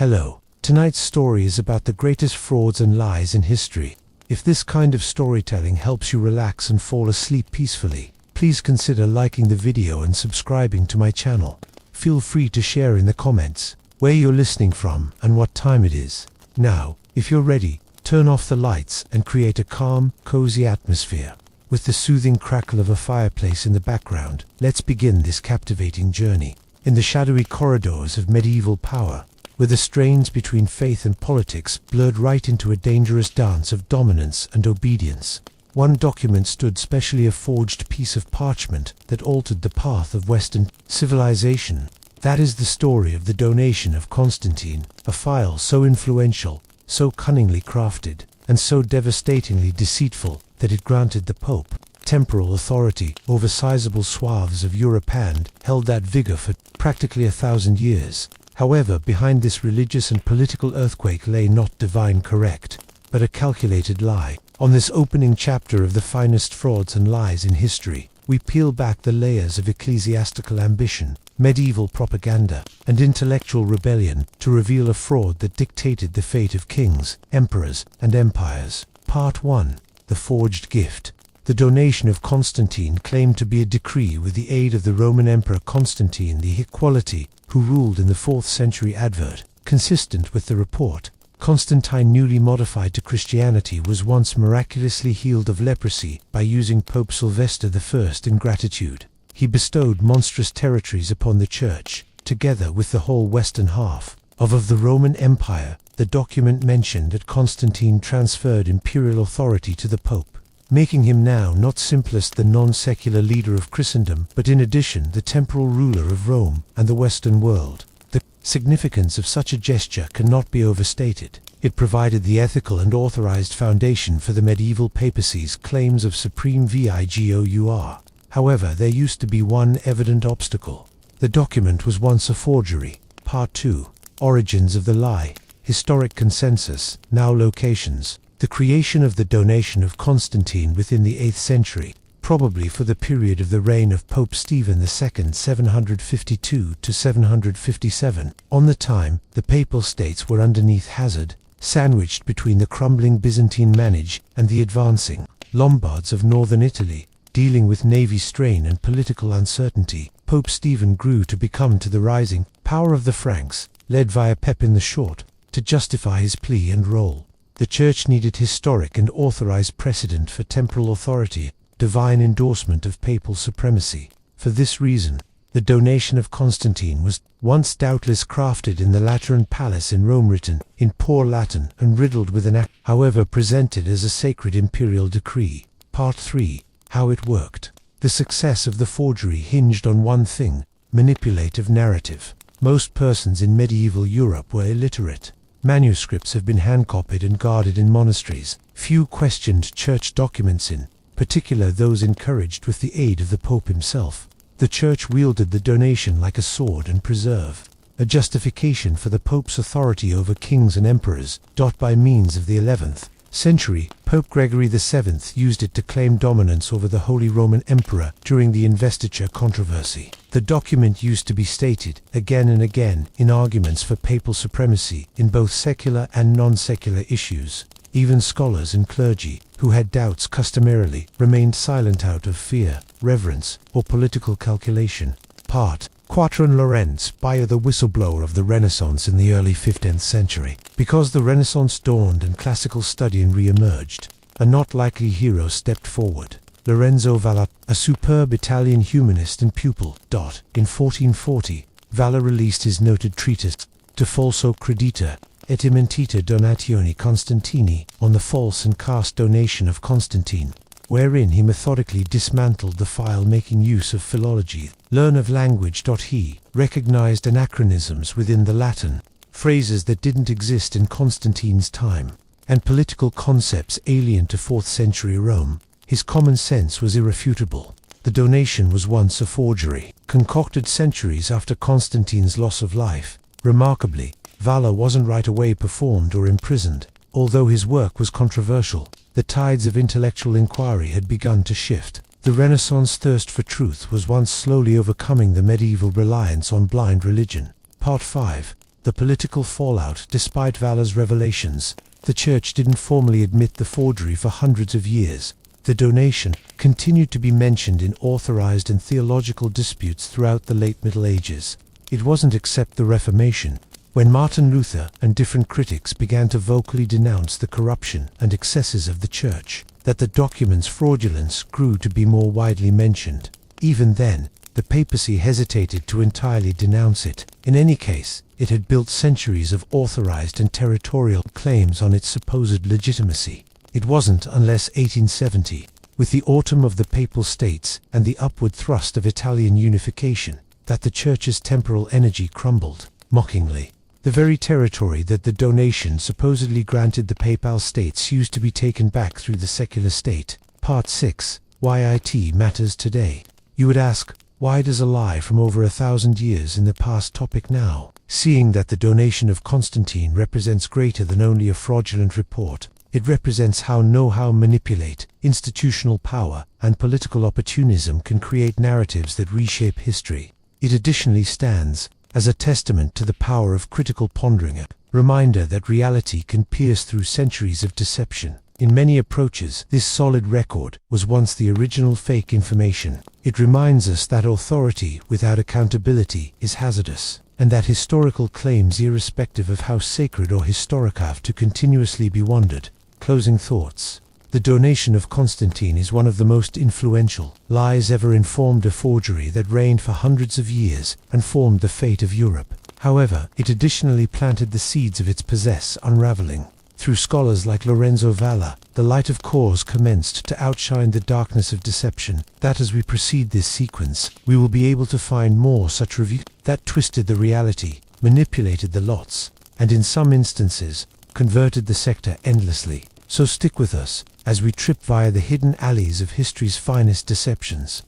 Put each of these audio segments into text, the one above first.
Hello. Tonight's story is about the greatest frauds and lies in history. If this kind of storytelling helps you relax and fall asleep peacefully, please consider liking the video and subscribing to my channel. Feel free to share in the comments where you're listening from and what time it is. Now, if you're ready, turn off the lights and create a calm, cozy atmosphere. With the soothing crackle of a fireplace in the background, let's begin this captivating journey. In the shadowy corridors of medieval power, where the strains between faith and politics blurred right into a dangerous dance of dominance and obedience, one document stood, specially a forged piece of parchment that altered the path of Western civilization. That is the story of the donation of Constantine, a file so influential, so cunningly crafted, and so devastatingly deceitful that it granted the Pope temporal authority over sizable swaths of Europe and held that vigor for practically 1,000 years. However, behind this religious and political earthquake lay not divine correct, but a calculated lie. On this opening chapter of the finest frauds and lies in history, we peel back the layers of ecclesiastical ambition, medieval propaganda, and intellectual rebellion to reveal a fraud that dictated the fate of kings, emperors, and empires. Part 1. The Forged Gift. The donation of Constantine claimed to be a decree with the aid of the Roman Emperor Constantine the Equality, who ruled in the 4th century advert. Consistent with the report, Constantine, newly modified to Christianity, was once miraculously healed of leprosy by using Pope Sylvester I in gratitude. He bestowed monstrous territories upon the Church, together with the whole western half of the Roman Empire. The document mentioned that Constantine transferred imperial authority to the Pope, making him now not simplest the non-secular leader of Christendom, but in addition the temporal ruler of Rome and the Western world. The significance of such a gesture cannot be overstated. It provided the ethical and authorized foundation for the medieval papacy's claims of supreme vigour. However, there used to be one evident obstacle. The document was once a forgery. Part 2. Origins of the lie. Historic consensus. Now locations. The creation of the donation of Constantine within the 8th century, probably for the period of the reign of Pope Stephen II 752 to 757. On the time, the Papal States were underneath hazard, sandwiched between the crumbling Byzantine manage and the advancing Lombards of northern Italy. Dealing with navy strain and political uncertainty, Pope Stephen grew to become to the rising power of the Franks, led via Pepin the Short, to justify his plea and role. The Church needed historic and authorized precedent for temporal authority, divine endorsement of papal supremacy. For this reason, the donation of Constantine was once doubtless crafted in the Lateran Palace in Rome, written in poor Latin and riddled with an however presented as a sacred imperial decree. Part 3. How it worked. The success of the forgery hinged on one thing: manipulative narrative. Most persons in medieval Europe were illiterate. Manuscripts have been hand-copied and guarded in monasteries. Few questioned church documents, in particular those encouraged with the aid of the Pope himself. The Church wielded the donation like a sword and preserve, a justification for the Pope's authority over kings and emperors. By means of the 11th century, Pope Gregory VII used it to claim dominance over the Holy Roman Emperor during the investiture controversy. The document used to be stated again and again in arguments for papal supremacy in both secular and non-secular issues. Even scholars and clergy, who had doubts, customarily remained silent out of fear, reverence, or political calculation. Part 4. Lorenz, the whistleblower of the Renaissance in the early 15th century. Because the Renaissance dawned and classical studying re-emerged, a not likely hero stepped forward. Lorenzo Valla, a superb Italian humanist and pupil. In 1440, Valla released his noted treatise, De falso credita et imentita donatione Constantini, on the false and cast donation of Constantine, wherein he methodically dismantled the file, making use of philology, learn of language. He recognized anachronisms within the Latin, phrases that didn't exist in Constantine's time, and political concepts alien to 4th century Rome. His common sense was irrefutable. The donation was once a forgery, concocted centuries after Constantine's loss of life. Remarkably, Valla wasn't right away performed or imprisoned. Although his work was controversial, the tides of intellectual inquiry had begun to shift. The Renaissance thirst for truth was once slowly overcoming the medieval reliance on blind religion. Part 5. The political fallout. Despite Valor's revelations, the Church didn't formally admit the forgery for hundreds of years. The donation continued to be mentioned in authorized and theological disputes throughout the late Middle Ages. It wasn't except the Reformation, when Martin Luther and different critics began to vocally denounce the corruption and excesses of the Church, that the document's fraudulence grew to be more widely mentioned. Even then, the papacy hesitated to entirely denounce it. In any case, it had built centuries of authorized and territorial claims on its supposed legitimacy. It wasn't unless 1870, with the autumn of the Papal States and the upward thrust of Italian unification, that the Church's temporal energy crumbled, mockingly. The very territory that the donation supposedly granted the Papal States used to be taken back through the secular state. Part 6. Why IT matters today. You would ask, why does a lie from over 1,000 years in the past topic now? Seeing that the donation of Constantine represents greater than only a fraudulent report. It represents how know-how manipulate, institutional power, and political opportunism can create narratives that reshape history. It additionally stands as a testament to the power of critical pondering, a reminder that reality can pierce through centuries of deception. In many approaches, this solid record was once the original fake information. It reminds us that authority without accountability is hazardous, and that historical claims, irrespective of how sacred or historic, have to continuously be wondered. Closing thoughts. The donation of Constantine is one of the most influential lies ever informed a forgery that reigned for hundreds of years and formed the fate of Europe. However, it additionally planted the seeds of its unraveling. Through scholars like Lorenzo Valla, the light of cause commenced to outshine the darkness of deception. That as we proceed this sequence, we will be able to find more such reviews that twisted the reality, manipulated the lots, and in some instances, converted the sector endlessly. So stick with us as we trip via the hidden alleys of history's finest deceptions.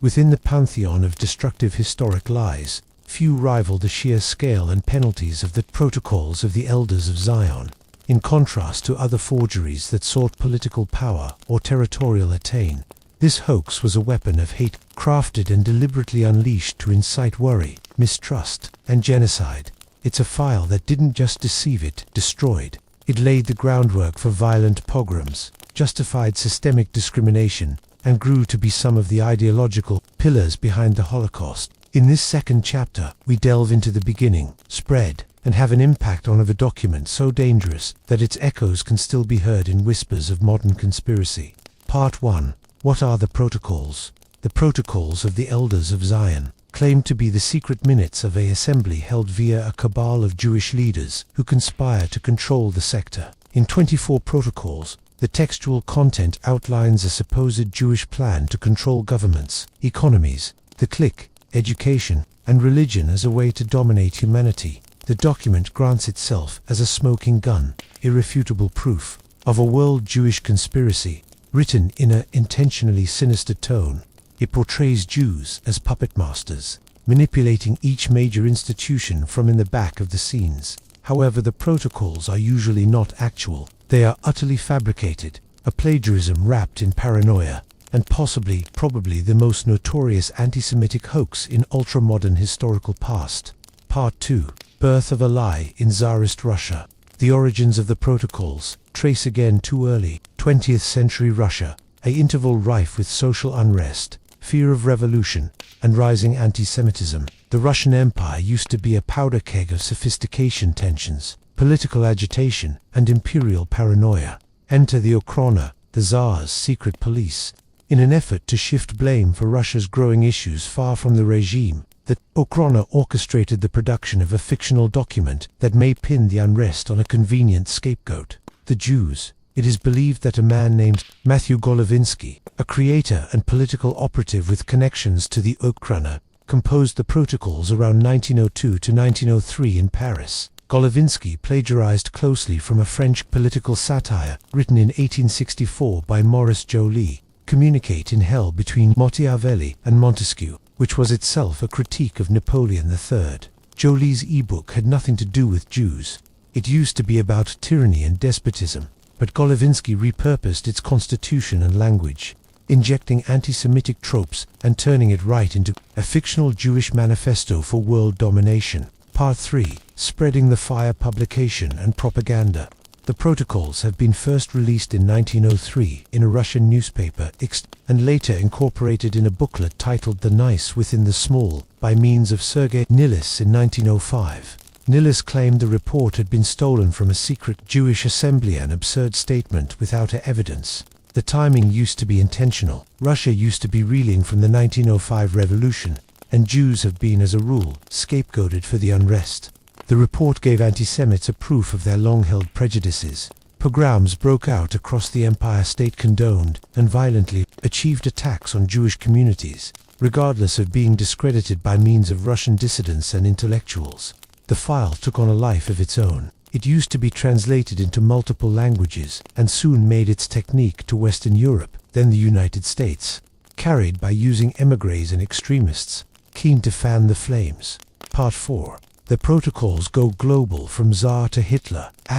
Within the pantheon of destructive historic lies, few rival the sheer scale and penalties of the protocols of the Elders of Zion. In contrast to other forgeries that sought political power or territorial attain, this hoax was a weapon of hate, crafted and deliberately unleashed to incite worry, mistrust, and genocide. It's a file that didn't just deceive, it destroyed. It laid the groundwork for violent pogroms, justified systemic discrimination, and grew to be some of the ideological pillars behind the Holocaust. In this second chapter, we delve into the beginning, spread, and have an impact on a document so dangerous that its echoes can still be heard in whispers of modern conspiracy. Part 1. What are the protocols? The protocols of the Elders of Zion claim to be the secret minutes of an assembly held via a cabal of Jewish leaders who conspire to control the sector. In 24 protocols, the textual content outlines a supposed Jewish plan to control governments, economies, the clique, education, and religion as a way to dominate humanity. The document grants itself as a smoking gun, irrefutable proof of a world Jewish conspiracy, written in an intentionally sinister tone. It portrays Jews as puppet masters, manipulating each major institution from in the back of the scenes. However, the protocols are usually not actual. They are utterly fabricated, a plagiarism wrapped in paranoia, and probably the most notorious anti-Semitic hoax in ultra-modern historical past. Part 2. Birth of a lie in Tsarist Russia. The origins of the protocols trace again to early 20th century Russia, an interval rife with social unrest, fear of revolution, and rising anti-Semitism. The Russian Empire used to be a powder keg of sophistication, tensions, political agitation, and imperial paranoia. Enter the Okhrana, the Tsar's secret police. In an effort to shift blame for Russia's growing issues far from the regime, the Okhrana orchestrated the production of a fictional document that may pin the unrest on a convenient scapegoat: the Jews. It is believed that a man named Matthew Golovinsky, a creator and political operative with connections to the Okhrana, composed the protocols around 1902 to 1903 in Paris. Golovinsky plagiarized closely from a French political satire written in 1864 by Maurice Joly, Communicate in Hell Between Machiavelli and Montesquieu, which was itself a critique of Napoleon III. Joly's e-book had nothing to do with Jews. It used to be about tyranny and despotism, but Golovinsky repurposed its constitution and language, injecting anti-Semitic tropes and turning it right into a fictional Jewish manifesto for world domination. Part 3. Spreading the Fire Publication and Propaganda. The protocols have been first released in 1903 in a Russian newspaper and later incorporated in a booklet titled The Nice Within the Small by means of Sergei Nilis in 1905. Nilis claimed the report had been stolen from a secret Jewish assembly, an absurd statement without evidence. The timing used to be intentional. Russia used to be reeling from the 1905 revolution, and Jews have been, as a rule, scapegoated for the unrest. The report gave anti-Semites a proof of their long-held prejudices. Pogroms broke out across the empire. State condoned and violently achieved attacks on Jewish communities, regardless of being discredited by means of Russian dissidents and intellectuals. The file took on a life of its own. It used to be translated into multiple languages and soon made its technique to Western Europe, then the United States, carried by using émigrés and extremists keen to fan the flames. Part 4. The protocols go global from Tsar to Hitler, ***.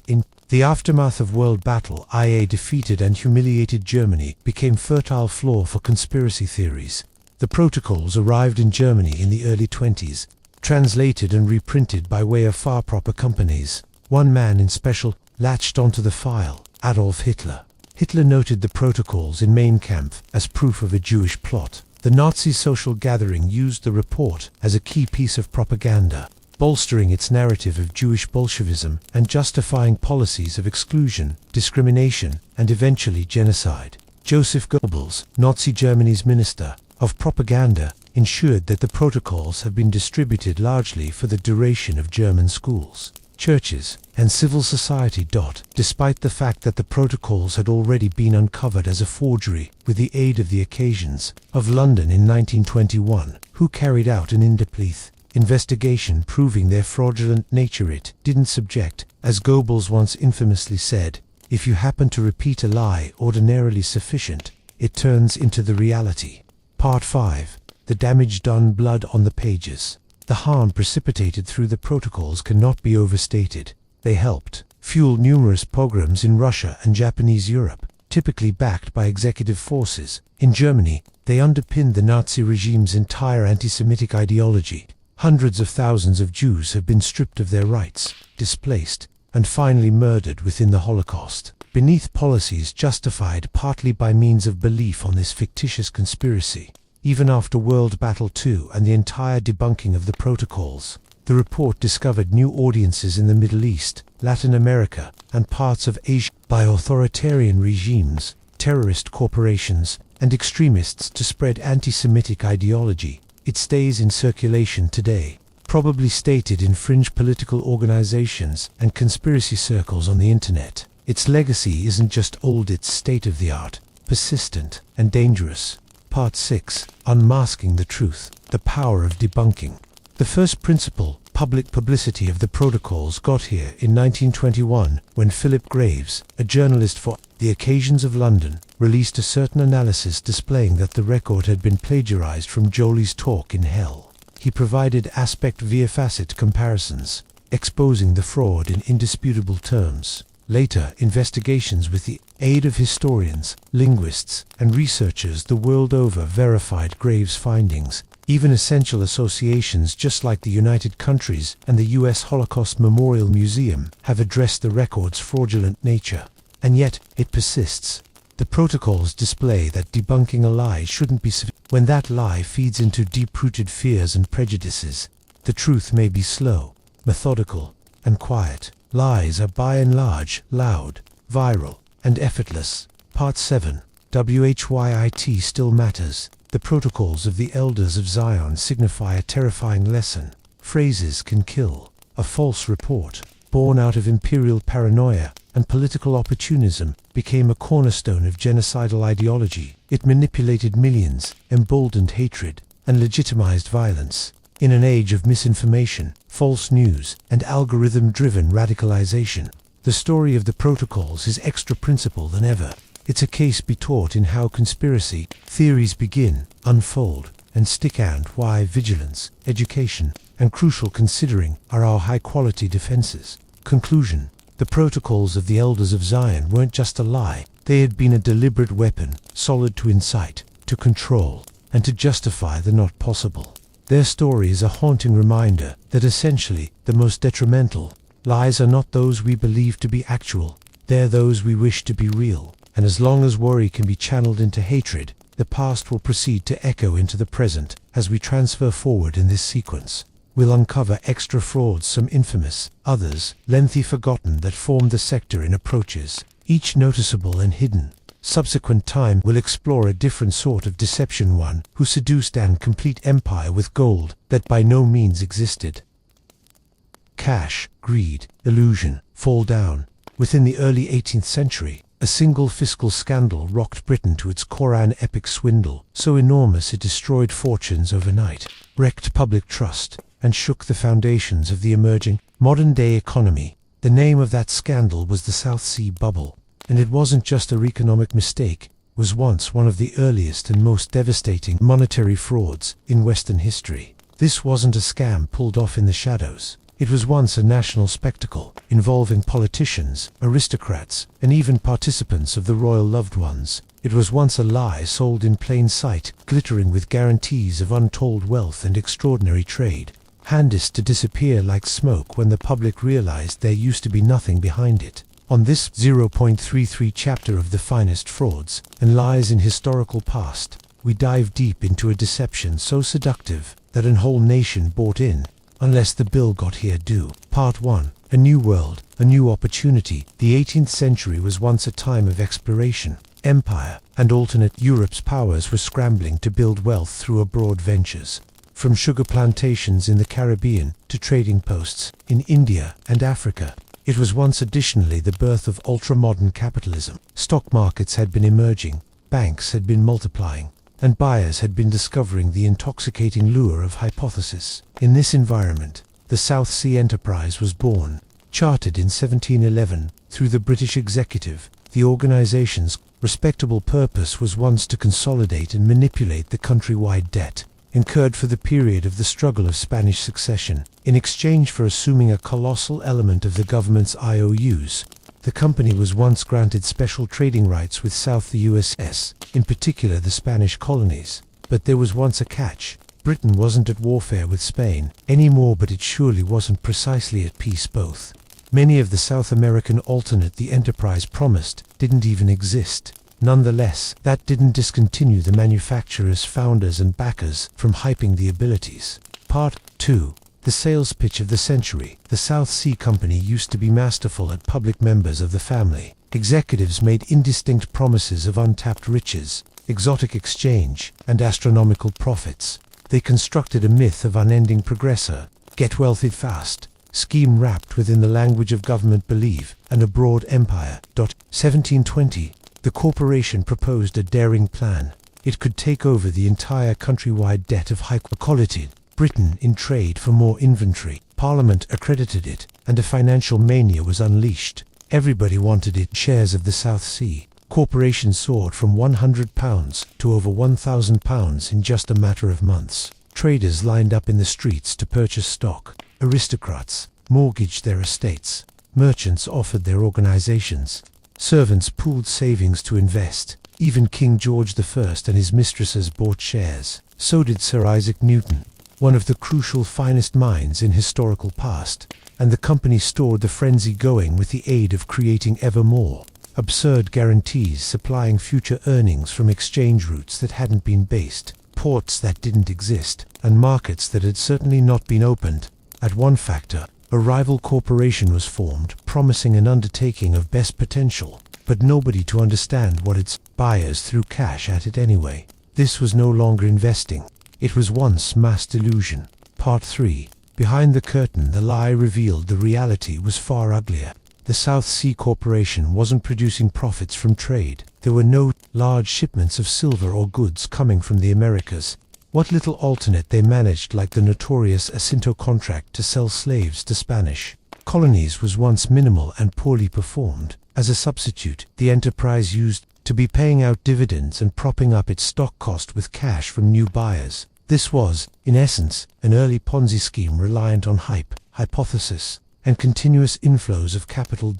In the aftermath of World Battle IA defeated and humiliated Germany became fertile floor for conspiracy theories. The protocols arrived in Germany in the early 20s, translated and reprinted by way of far proper companies. One man in special latched onto the file, Adolf Hitler. Hitler noted the protocols in Mein Kampf as proof of a Jewish plot. The Nazi social gathering used the report as a key piece of propaganda, bolstering its narrative of Jewish Bolshevism and justifying policies of exclusion, discrimination, and eventually genocide. Joseph Goebbels, Nazi Germany's minister of propaganda, ensured that the protocols have been distributed largely for the duration of German schools, churches, and civil society. Despite the fact that the protocols had already been uncovered as a forgery with the aid of the Occasions of London in 1921, who carried out an in-depth investigation proving their fraudulent nature, it didn't subject, as Goebbels once infamously said, "If you happen to repeat a lie ordinarily sufficient, it turns into the reality." Part 5. The damage done. Blood on the pages. The harm precipitated through the protocols cannot be overstated. They helped fuel numerous pogroms in Russia and Japanese Europe, typically backed by executive forces. In Germany, they underpinned the Nazi regime's entire anti-Semitic ideology. Hundreds of thousands of Jews have been stripped of their rights, displaced, and finally murdered within the Holocaust, beneath policies justified partly by means of belief on this fictitious conspiracy. Even after World Battle II and the entire debunking of the protocols, the report discovered new audiences in the Middle East, Latin America, and parts of Asia by authoritarian regimes, terrorist corporations, and extremists to spread anti-Semitic ideology. It stays in circulation today, probably stated in fringe political organizations and conspiracy circles on the internet. Its legacy isn't just old, it's state-of-the-art, persistent, and dangerous. Part 6. Unmasking the Truth. The Power of Debunking. The first principle, public publicity of the protocols, got here in 1921 when Philip Graves, a journalist for The Occasions of London, released a certain analysis displaying that the record had been plagiarized from Joly's talk in Hell. He provided aspect via facet comparisons, exposing the fraud in indisputable terms. Later, investigations with the aid of historians, linguists, and researchers the world over verified Graves' findings. Even essential associations just like the United Countries and the U.S. Holocaust Memorial Museum have addressed the record's fraudulent nature. And yet, it persists. The protocols display that debunking a lie shouldn't be sufficient. When that lie feeds into deep-rooted fears and prejudices, the truth may be slow, methodical, and quiet. Lies are by and large loud, viral, and effortless. Part 7. WHYIT still matters. The protocols of the Elders of Zion signify a terrifying lesson. Phrases can kill. A false report, born out of imperial paranoia and political opportunism, became a cornerstone of genocidal ideology. It manipulated millions, emboldened hatred, and legitimized violence. In an age of misinformation, false news, and algorithm-driven radicalization, the story of the protocols is extra principal than ever. It's a case be taught in how conspiracy theories begin, unfold, and stick, and why vigilance, education, and crucial considering are our high-quality defenses. Conclusion. The protocols of the Elders of Zion weren't just a lie. They had been a deliberate weapon, solid to incite, to control, and to justify the not possible. Their story is a haunting reminder that essentially the most detrimental lies are not those we believe to be actual, they're those we wish to be real. And as long as worry can be channeled into hatred, the past will proceed to echo into the present. As we transfer forward in this sequence, we'll uncover extra frauds, some infamous, others lengthy forgotten, that formed the sector in approaches, each noticeable and hidden. Subsequent time will explore a different sort of deception, one who seduced an complete empire with gold that by no means existed. Cash, greed, illusion, fall down. Within the early 18th century, a single fiscal scandal rocked Britain to its Koran epic swindle, so enormous it destroyed fortunes overnight, wrecked public trust, and shook the foundations of the emerging, modern-day economy. The name of that scandal was the South Sea Bubble, and it wasn't just a economic mistake, it was once one of the earliest and most devastating monetary frauds in Western history. This wasn't a scam pulled off in the shadows. It was once a national spectacle, involving politicians, aristocrats, and even participants of the royal loved ones. It was once a lie sold in plain sight, glittering with guarantees of untold wealth and extraordinary trade, handist to disappear like smoke when the public realized there used to be nothing behind it. On this 0.33 chapter of the finest frauds and lies in historical past, we dive deep into a deception so seductive that a whole nation bought in, unless the bill got here due. Part 1. A new world, a new opportunity. The 18th century was once a time of exploration, empire, and alternate. Europe's powers were scrambling to build wealth through abroad ventures. From sugar plantations in the Caribbean to trading posts in India and Africa. It was once additionally the birth of ultra-modern capitalism. Stock markets had been emerging, banks had been multiplying, and buyers had been discovering the intoxicating lure of hypothesis. In this environment, the South Sea Enterprise was born. Chartered in 1711 through the British executive, the organization's respectable purpose was once to consolidate and manipulate the countrywide debt incurred for the period of the struggle of Spanish succession. In exchange for assuming a colossal element of the government's IOUs, the company was once granted special trading rights with South the USS, in particular the Spanish colonies. But there was once a catch. Britain wasn't at warfare with Spain anymore, but it surely wasn't precisely at peace both. Many of the South American alternate the Enterprise promised didn't even exist. Nonetheless, that didn't discontinue the manufacturers, founders, and backers from hyping the abilities. Part 2. The sales pitch of the century. The South Sea Company used to be masterful at public members of the family. Executives made indistinct promises of untapped riches, exotic exchange, and astronomical profits. They constructed a myth of unending progressor, get wealthy fast, scheme wrapped within the language of government belief, and a broad empire. 1720. The corporation proposed a daring plan. It could take over the entire countrywide debt of high quality Britain in trade for more inventory. Parliament accredited it, and a financial mania was unleashed. Everybody wanted it. Shares of the South Sea Corporation soared from £100 to over £1,000 in just a matter of months. Traders lined up in the streets to purchase stock. Aristocrats mortgaged their estates. Merchants offered their organizations. Servants pooled savings to invest. Even King George I and his mistresses bought shares. So did Sir Isaac Newton, one of the crucial finest minds in historical past, and the company stored the frenzy going with the aid of creating ever more absurd guarantees, supplying future earnings from exchange routes that hadn't been based, ports that didn't exist, and markets that had certainly not been opened. At one factor, a rival corporation was formed, promising an undertaking of best potential, but nobody to understand what its buyers threw cash at it anyway. This was no longer investing. It was once mass delusion. Part 3. Behind the curtain, the lie revealed the reality was far uglier. The South Sea Corporation wasn't producing profits from trade. There were no large shipments of silver or goods coming from the Americas. What little alternate they managed, like the notorious Jacinto contract to sell slaves to Spanish colonies, was once minimal and poorly performed. As a substitute, the enterprise used to be paying out dividends and propping up its stock cost with cash from new buyers. This was, in essence, an early Ponzi scheme reliant on hype, hypothesis, and continuous inflows of capital.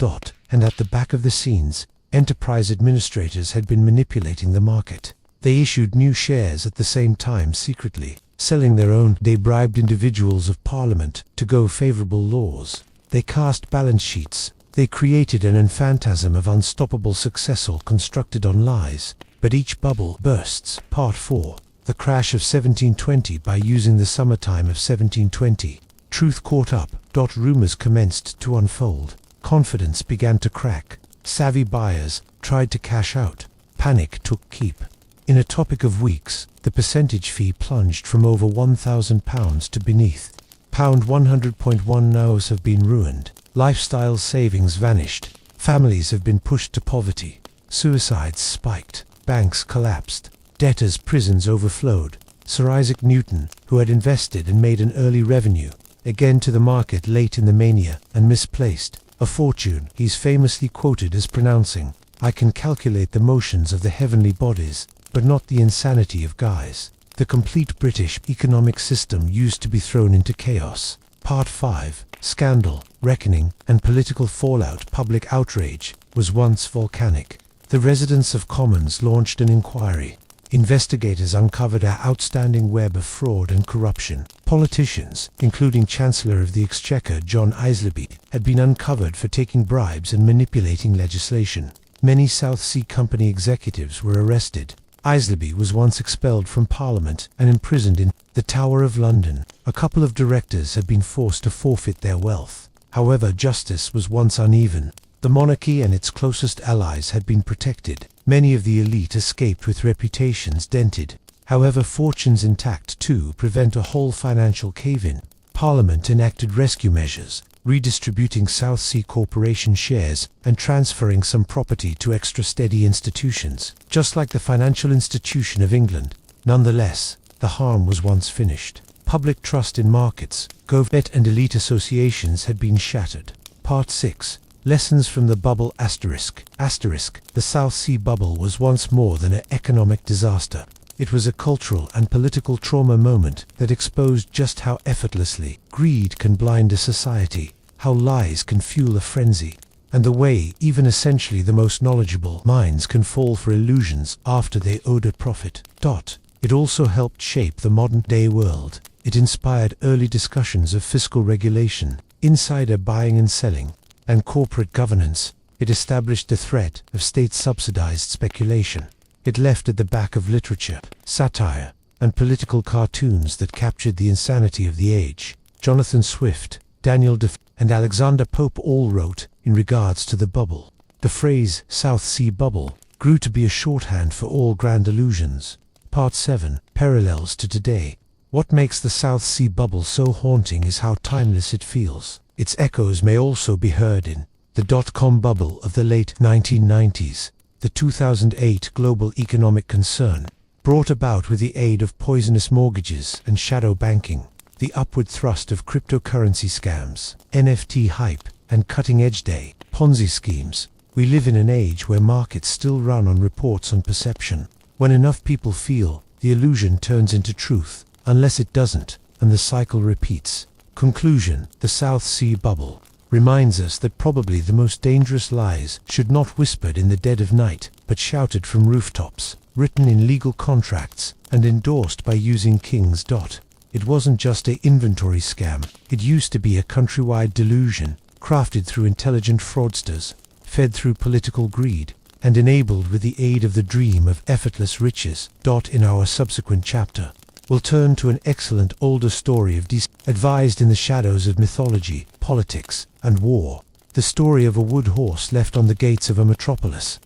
And at the back of the scenes, enterprise administrators had been manipulating the market. They issued new shares at the same time secretly, selling their own. They bribed individuals of Parliament to go favorable laws. They cast balance sheets. They created an phantasm of unstoppable success all constructed on lies. But each bubble bursts. Part 4. The crash of 1720. By using the summertime of 1720, truth caught up. Rumors commenced to unfold. Confidence began to crack. Savvy buyers tried to cash out. Panic took keep. In a topic of weeks, the percentage fee plunged from over £1,000 to beneath £100.1. Nows have been ruined. Lifestyle savings vanished. Families have been pushed to poverty. Suicides spiked. Banks collapsed. Debtors' prisons overflowed. Sir Isaac Newton, who had invested and made an early revenue, again to the market late in the mania, and misplaced a fortune. He's famously quoted as pronouncing, "I can calculate the motions of the heavenly bodies, but not the insanity of guys." The complete British economic system used to be thrown into chaos. Part 5. Scandal, reckoning, and political fallout. Public outrage was once volcanic. The residents of Commons launched an inquiry. Investigators uncovered an outstanding web of fraud and corruption. Politicians, including Chancellor of the Exchequer John Aislabie, had been uncovered for taking bribes and manipulating legislation. Many South Sea Company executives were arrested. Aislabie was once expelled from Parliament and imprisoned in the Tower of London. A couple of directors had been forced to forfeit their wealth. However, justice was once uneven. The monarchy and its closest allies had been protected. Many of the elite escaped with reputations dented. However, fortunes intact to prevent a whole financial cave-in. Parliament enacted rescue measures, redistributing South Sea Corporation shares and transferring some property to extra steady institutions, just like the financial institution of England. Nonetheless, the harm was once finished. Public trust in markets, government and elite associations had been shattered. Part 6. Lessons from the bubble. The South Sea bubble was once more than an economic disaster. It was a cultural and political trauma moment that exposed just how effortlessly greed can blind a society, how lies can fuel a frenzy, and the way even essentially the most knowledgeable minds can fall for illusions after they owed a profit. It also helped shape the modern-day world. It inspired early discussions of fiscal regulation, insider buying and selling, and corporate governance. It established the threat of state-subsidized speculation. It left at the back of literature, satire, and political cartoons that captured the insanity of the age. Jonathan Swift, Daniel Defoe, and Alexander Pope all wrote in regards to the bubble. The phrase South Sea Bubble grew to be a shorthand for all grand illusions. Part 7. Parallels to today. What makes the South Sea Bubble so haunting is how timeless it feels. Its echoes may also be heard in the dot-com bubble of the late 1990s, the 2008 global economic concern, brought about with the aid of poisonous mortgages and shadow banking, the upward thrust of cryptocurrency scams, NFT hype, and cutting-edge day Ponzi schemes. We live in an age where markets still run on reports on perception. When enough people feel, the illusion turns into truth, unless it doesn't, and the cycle repeats. Conclusion. The South Sea Bubble reminds us that probably the most dangerous lies should not whispered in the dead of night, but shouted from rooftops, written in legal contracts, and endorsed by using kings. It wasn't just an inventory scam. It used to be a countrywide delusion, crafted through intelligent fraudsters, fed through political greed, and enabled with the aid of the dream of effortless riches. In our subsequent chapter, we'll turn to an excellent older story of advised in the shadows of mythology, politics, and war, the story of a wood horse left on the gates of a metropolis.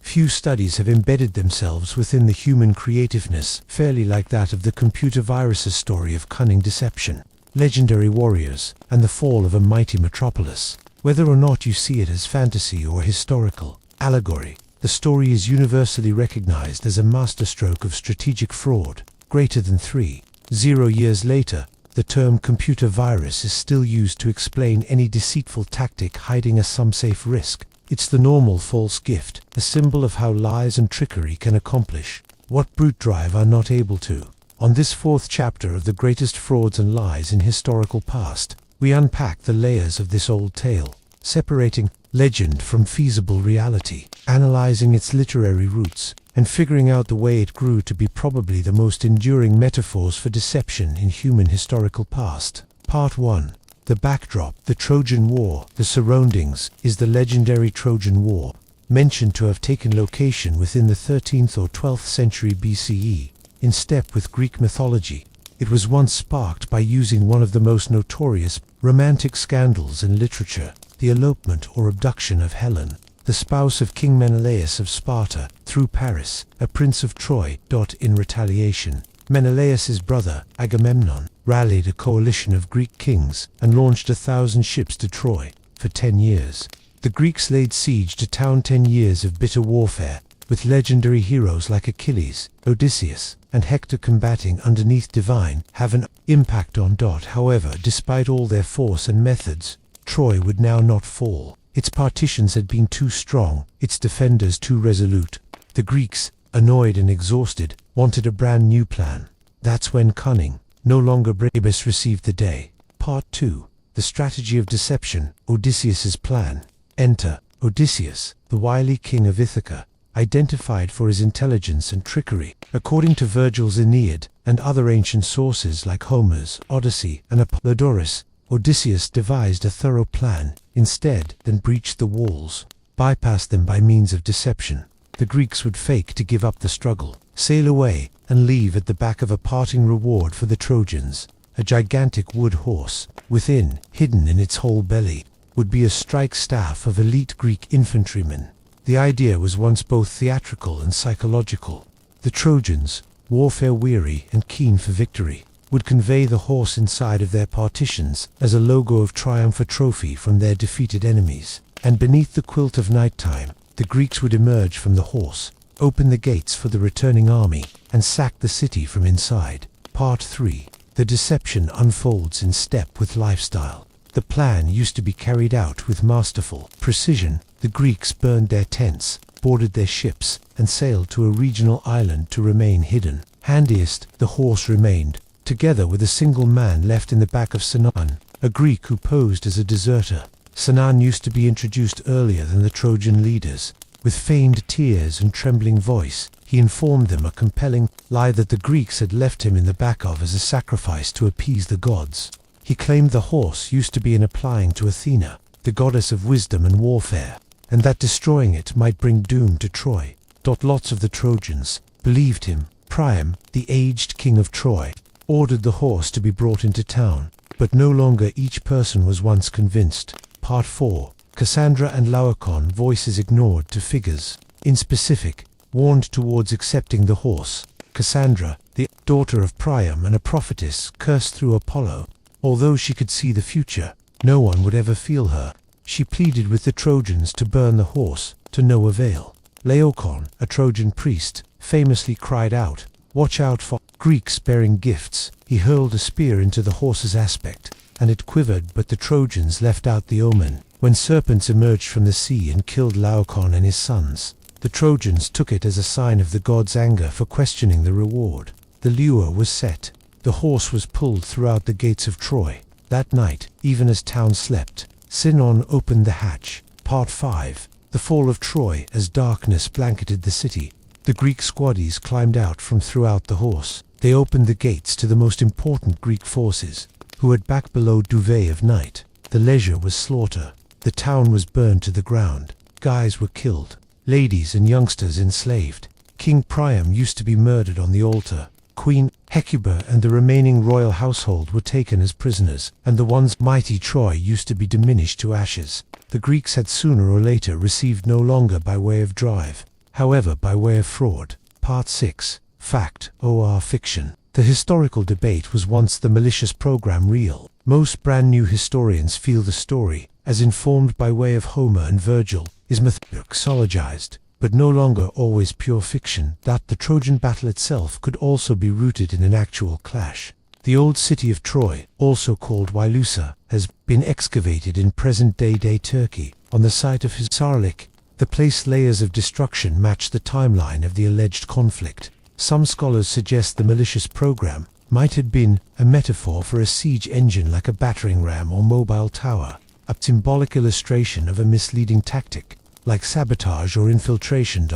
Few studies have embedded themselves within the human creativeness fairly like that of the computer virus's story of cunning deception, legendary warriors, and the fall of a mighty metropolis. Whether or not you see it as fantasy or historical allegory, the story is universally recognized as a masterstroke of strategic fraud. Greater than 3.0 years later, the term computer virus is still used to explain any deceitful tactic hiding a some safe risk. It's the normal false gift, a symbol of how lies and trickery can accomplish what brute drive are not able to. On this 4th chapter of the greatest frauds and lies in historical past, we unpack the layers of this old tale, separating legend from feasible reality, analyzing its literary roots, and figuring out the way it grew to be probably the most enduring metaphors for deception in human historical past. Part 1. The backdrop, the Trojan War. The surroundings is the legendary Trojan War, mentioned to have taken location within the 13th or 12th century BCE. In step with Greek mythology, it was once sparked by using one of the most notorious romantic scandals in literature, the elopement or abduction of Helen, the spouse of King Menelaus of Sparta, through Paris, a prince of Troy. In retaliation, Menelaus's brother, Agamemnon, rallied a coalition of Greek kings and launched 1,000 ships to Troy. For 10 years, the Greeks laid siege to town. 10 years of bitter warfare, with legendary heroes like Achilles, Odysseus, and Hector combating underneath divine have an impact on. However, despite all their force and methods, Troy would now not fall. Its partitions had been too strong, its defenders too resolute. The Greeks, annoyed and exhausted, wanted a brand new plan. That's when cunning, no longer bravest, received the day. Part 2. The strategy of deception, Odysseus's plan. Enter Odysseus, the wily king of Ithaca, identified for his intelligence and trickery. According to Virgil's Aeneid and other ancient sources like Homer's Odyssey and Apollodorus, Odysseus devised a thorough plan. Instead, then breached the walls, bypassed them by means of deception. The Greeks would fake to give up the struggle, sail away, and leave at the back of a parting reward for the Trojans. A gigantic wood horse. Within, hidden in its whole belly, would be a strike staff of elite Greek infantrymen. The idea was once both theatrical and psychological. The Trojans, warfare-weary and keen for victory, would convey the horse inside of their partitions as a logo of triumph, a trophy from their defeated enemies. And beneath the quilt of nighttime, the Greeks would emerge from the horse, open the gates for the returning army, and sack the city from inside. Part 3. The deception unfolds in step with lifestyle. The plan used to be carried out with masterful precision. The Greeks burned their tents, boarded their ships, and sailed to a regional island to remain hidden. Handiest, the horse remained, together with a single man left in the back of Sinan, a Greek who posed as a deserter. Sinan used to be introduced earlier than the Trojan leaders. With feigned tears and trembling voice, he informed them a compelling lie that the Greeks had left him in the back of as a sacrifice to appease the gods. He claimed the horse used to be an applying to Athena, the goddess of wisdom and warfare, and that destroying it might bring doom to Troy. Lots of the Trojans believed him. Priam, the aged king of Troy, ordered the horse to be brought into town, but no longer each person was once convinced. Part 4. Cassandra and Laocoon, voices ignored to figures. In specific, warned towards accepting the horse. Cassandra, the daughter of Priam and a prophetess, cursed through Apollo. Although she could see the future, no one would ever feel her. She pleaded with the Trojans to burn the horse, to no avail. Laocoon, a Trojan priest, famously cried out, "Watch out for Greeks bearing gifts." He hurled a spear into the horse's aspect, and it quivered, but the Trojans left out the omen. When serpents emerged from the sea and killed Laocoon and his sons, the Trojans took it as a sign of the gods' anger for questioning the reward. The lure was set. The horse was pulled throughout the gates of Troy. That night, even as town slept, Sinon opened the hatch. Part 5. The fall of Troy. As darkness blanketed the city, the Greek squaddies climbed out from throughout the horse. They opened the gates to the most important Greek forces, who had back below duvet of night. The leisure was slaughter. The town was burned to the ground. Guys were killed, ladies and youngsters enslaved. King Priam used to be murdered on the altar. Queen Hecuba and the remaining royal household were taken as prisoners, and the once mighty Troy used to be diminished to ashes. The Greeks had sooner or later received no longer by way of drive, however by way of fraud. Part 6. Fact or fiction. The historical debate was once the malicious program real. Most brand new historians feel the story, as informed by way of Homer and Virgil, is mythologized, but no longer always pure fiction. That the Trojan battle itself could also be rooted in an actual clash. The old city of Troy, also called Wylusa, has been excavated in present-day Turkey. On the site of Hisarlik, the place layers of destruction match the timeline of the alleged conflict. Some scholars suggest the malicious program might have been a metaphor for a siege engine like a battering ram or mobile tower, a symbolic illustration of a misleading tactic, like sabotage or infiltration.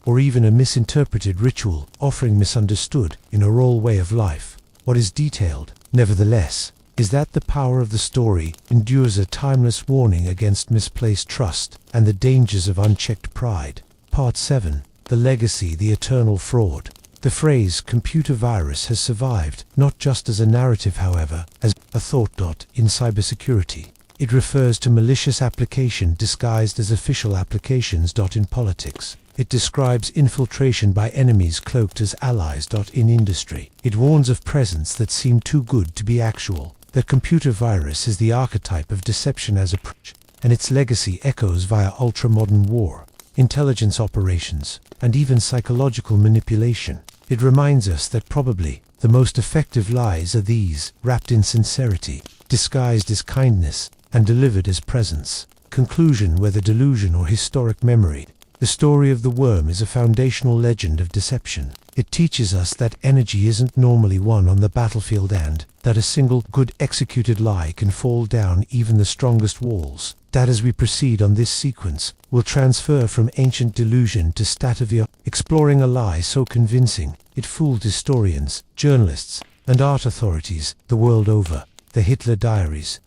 or even a misinterpreted ritual offering misunderstood in a raw way of life. What is detailed, nevertheless, is that the power of the story endures a timeless warning against misplaced trust and the dangers of unchecked pride. Part 7. The Legacy, the Eternal Fraud. The phrase computer virus has survived, not just as a narrative however, as a thought. In cybersecurity. It refers to malicious application disguised as official applications. In politics. It describes infiltration by enemies cloaked as allies. In industry. It warns of presence that seem too good to be actual. The computer virus is the archetype of deception as approach, and its legacy echoes via ultra-modern war, intelligence operations, and even psychological manipulation. It reminds us that probably the most effective lies are these, wrapped in sincerity, disguised as kindness, and delivered as presence. Conclusion: whether delusion or historic memory, the story of the worm is a foundational legend of deception. It teaches us that energy isn't normally won on the battlefield and that a single good executed lie can fall down even the strongest walls. That as we proceed on this sequence, we'll transfer from ancient delusion to statavia, exploring a lie so convincing it fooled historians, journalists, and art authorities the world over. The Hitler Diaries.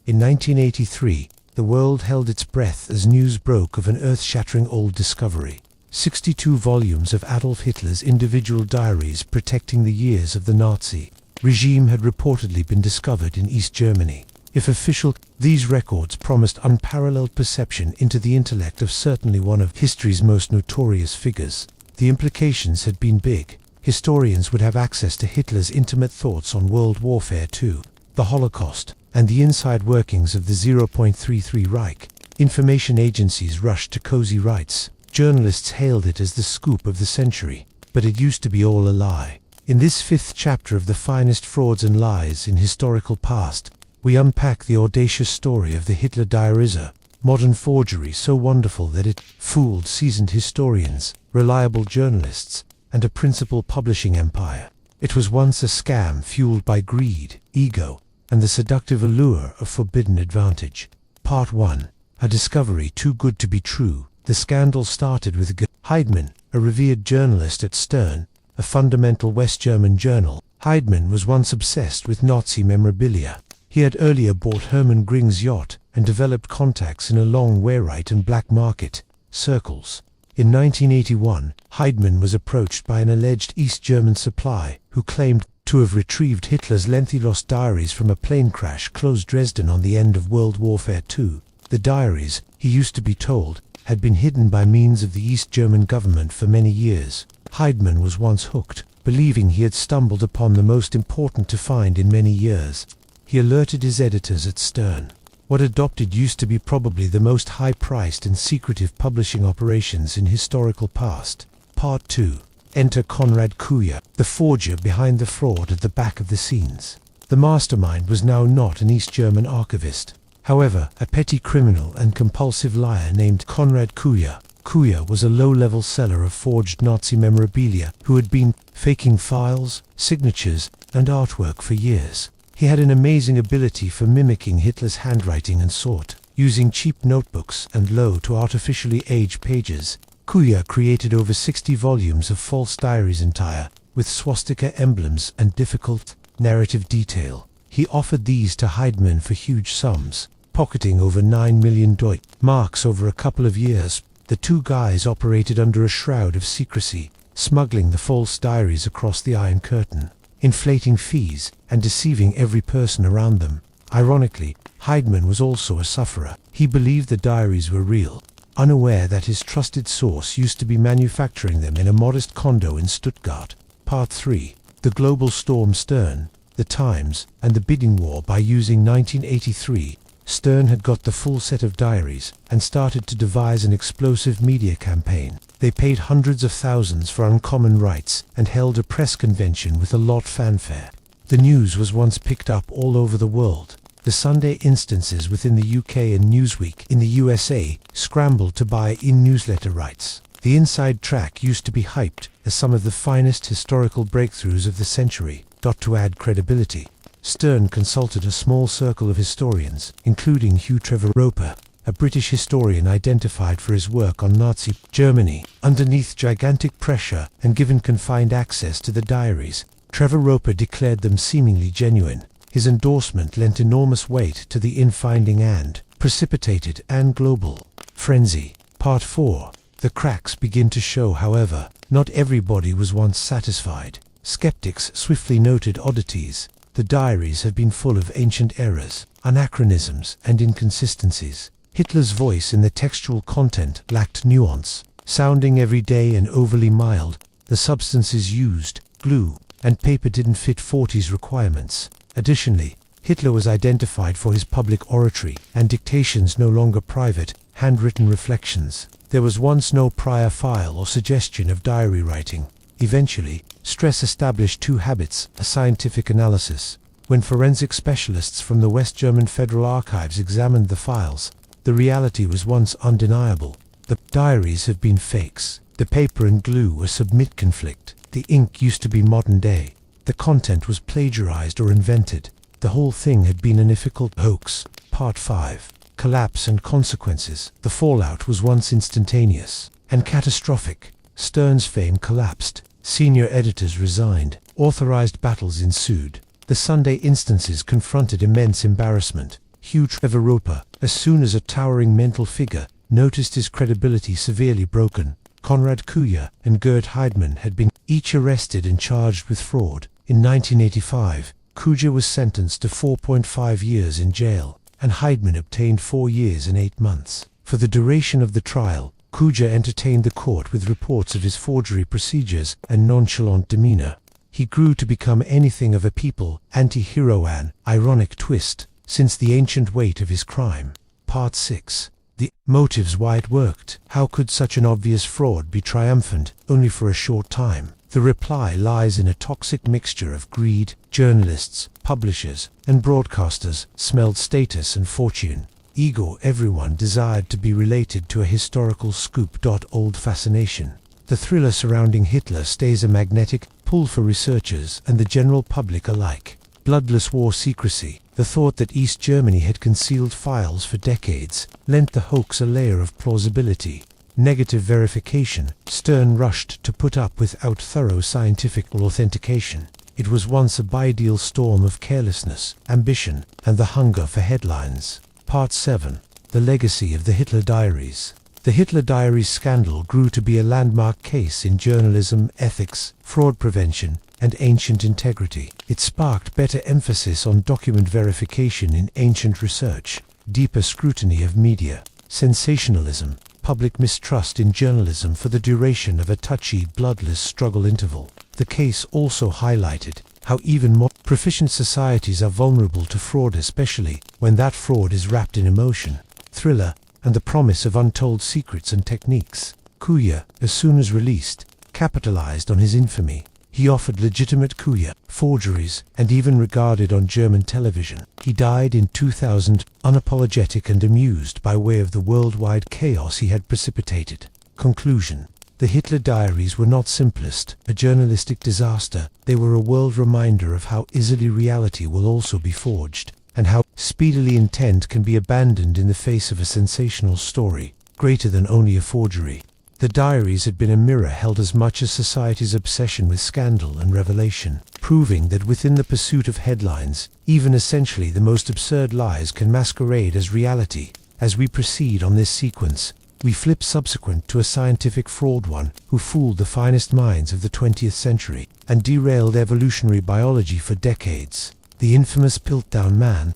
In 1983, the world held its breath as news broke of an earth-shattering old discovery. 62 volumes of Adolf Hitler's individual diaries protecting the years of the Nazi regime had reportedly been discovered in East Germany. If official, these records promised unparalleled perception into the intellect of certainly one of history's most notorious figures. The implications had been big. Historians would have access to Hitler's intimate thoughts on World Warfare II, the Holocaust, and the inside workings of the 0.33 Reich. Information agencies rushed to cozy rights. Journalists hailed it as the scoop of the century, but it used to be all a lie. In this fifth chapter of the finest frauds and lies in historical past, we unpack the audacious story of the Hitler Diaries, a modern forgery so wonderful that it fooled seasoned historians, reliable journalists, and a principal publishing empire. It was once a scam fueled by greed, ego, and the seductive allure of forbidden advantage. Part 1. A discovery too good to be true. The scandal started with Heidemann, a revered journalist at Stern, a fundamental West German journal. Heidemann was once obsessed with Nazi memorabilia. He had earlier bought Hermann Göring's yacht and developed contacts in a long Wehrite and black market circles. In 1981, Heidemann was approached by an alleged East German supply who claimed to have retrieved Hitler's lengthy lost diaries from a plane crash close Dresden on the end of World Warfare II. The diaries, he used to be told, had been hidden by means of the East German government for many years. Heidemann was once hooked, believing he had stumbled upon the most important to find in many years. He alerted his editors at Stern. What adopted used to be probably the most high-priced and secretive publishing operations in historical past. Part 2. Enter Konrad Kuja, the forger behind the fraud at the back of the scenes. The mastermind was now not an East German archivist. However, a petty criminal and compulsive liar named Konrad Kuja. Kuja was a low-level seller of forged Nazi memorabilia who had been faking files, signatures, and artwork for years. He had an amazing ability for mimicking Hitler's handwriting and sought, using cheap notebooks and low to artificially aged pages. Kuja created over 60 volumes of false diaries entire, with swastika emblems and difficult narrative detail. He offered these to Heidemann for huge sums, pocketing over 9 million Deutschmarks over a couple of years. The two guys operated under a shroud of secrecy, smuggling the false diaries across the Iron Curtain, inflating fees, and deceiving every person around them. Ironically, Heidemann was also a sufferer. He believed the diaries were real, unaware that his trusted source used to be manufacturing them in a modest condo in Stuttgart. Part 3. The Global Storm. Stern, the Times, and the bidding war. By using 1983, Stern had got the full set of diaries and started to devise an explosive media campaign. They paid hundreds of thousands for uncommon rights and held a press convention with a lot fanfare. The news was once picked up all over the world. The Sunday instances within the UK and Newsweek in the USA scrambled to buy in newsletter rights. The inside track used to be hyped as some of the finest historical breakthroughs of the century. To add credibility, Stern consulted a small circle of historians, including Hugh Trevor Roper, a British historian identified for his work on Nazi Germany. Underneath gigantic pressure and given confined access to the diaries, Trevor Roper declared them seemingly genuine. His endorsement lent enormous weight to the in-finding and precipitated and global frenzy. Part 4. The cracks begin to show, however. Not everybody was once satisfied. Skeptics swiftly noted oddities. The diaries have been full of ancient errors, anachronisms, and inconsistencies. Hitler's voice in the textual content lacked nuance, sounding everyday and overly mild. The substances used, glue and paper, didn't fit 40s requirements. Additionally, Hitler was identified for his public oratory and dictations, no longer private, handwritten reflections. There was once no prior file or suggestion of diary writing. Eventually, stress established two habits: a scientific analysis. When forensic specialists from the West German Federal Archives examined the files, the reality was once undeniable. The diaries have been fakes. The paper and glue were submit conflict. The ink used to be modern day. The content was plagiarized or invented. The whole thing had been an difficult hoax. Part 5. Collapse and consequences. The fallout was once instantaneous and catastrophic. Stern's fame collapsed. Senior editors resigned. Authorized battles ensued. The Sunday instances confronted immense embarrassment. Hugh Trevor Roper, as soon as a towering mental figure, noticed his credibility severely broken. Konrad Kuja and Gerd Heidemann had been each arrested and charged with fraud. In 1985, Kuja was sentenced to 4.5 years in jail, and Heidemann obtained 4 years and 8 months. For the duration of the trial, Kuja entertained the court with reports of his forgery procedures and nonchalant demeanor. He grew to become anything of a people anti-hero, an ironic twist, since the ancient weight of his crime. Part 6. The motives why it worked. How could such an obvious fraud be triumphant only for a short time? The reply lies in a toxic mixture of greed. Journalists, publishers, and broadcasters smelled status and fortune. Ego. Everyone desired to be related to a historical scoop. Old fascination. The thriller surrounding Hitler stays a magnetic pull for researchers and the general public alike. Bloodless war secrecy. The thought that East Germany had concealed files for decades lent the hoax a layer of plausibility. Negative verification. Stern rushed to put up without thorough scientific authentication. It was once a bideal storm of carelessness, ambition, and the hunger for headlines. Part 7. The legacy of the Hitler Diaries. The Hitler Diaries scandal grew to be a landmark case in journalism, ethics, fraud prevention, and ancient integrity. It sparked better emphasis on document verification in ancient research, deeper scrutiny of media, sensationalism, public mistrust in journalism for the duration of a touchy, bloodless struggle interval. The case also highlighted how even more proficient societies are vulnerable to fraud, especially when that fraud is wrapped in emotion, thriller, and the promise of untold secrets and techniques. Kuja, as soon as released, capitalized on his infamy. He offered legitimate Kuja forgeries and even regarded on German television. He died in 2000, unapologetic and amused by way of the worldwide chaos he had precipitated. Conclusion. The Hitler Diaries were not simplest a journalistic disaster. They were a world reminder of how easily reality will also be forged, and how speedily intent can be abandoned in the face of a sensational story, greater than only a forgery. The diaries had been a mirror held as much as society's obsession with scandal and revelation, proving that within the pursuit of headlines, even essentially the most absurd lies can masquerade as reality. As we proceed on this sequence, we flip subsequent to a scientific fraud, one who fooled the finest minds of the 20th century and derailed evolutionary biology for decades. The infamous Piltdown Man.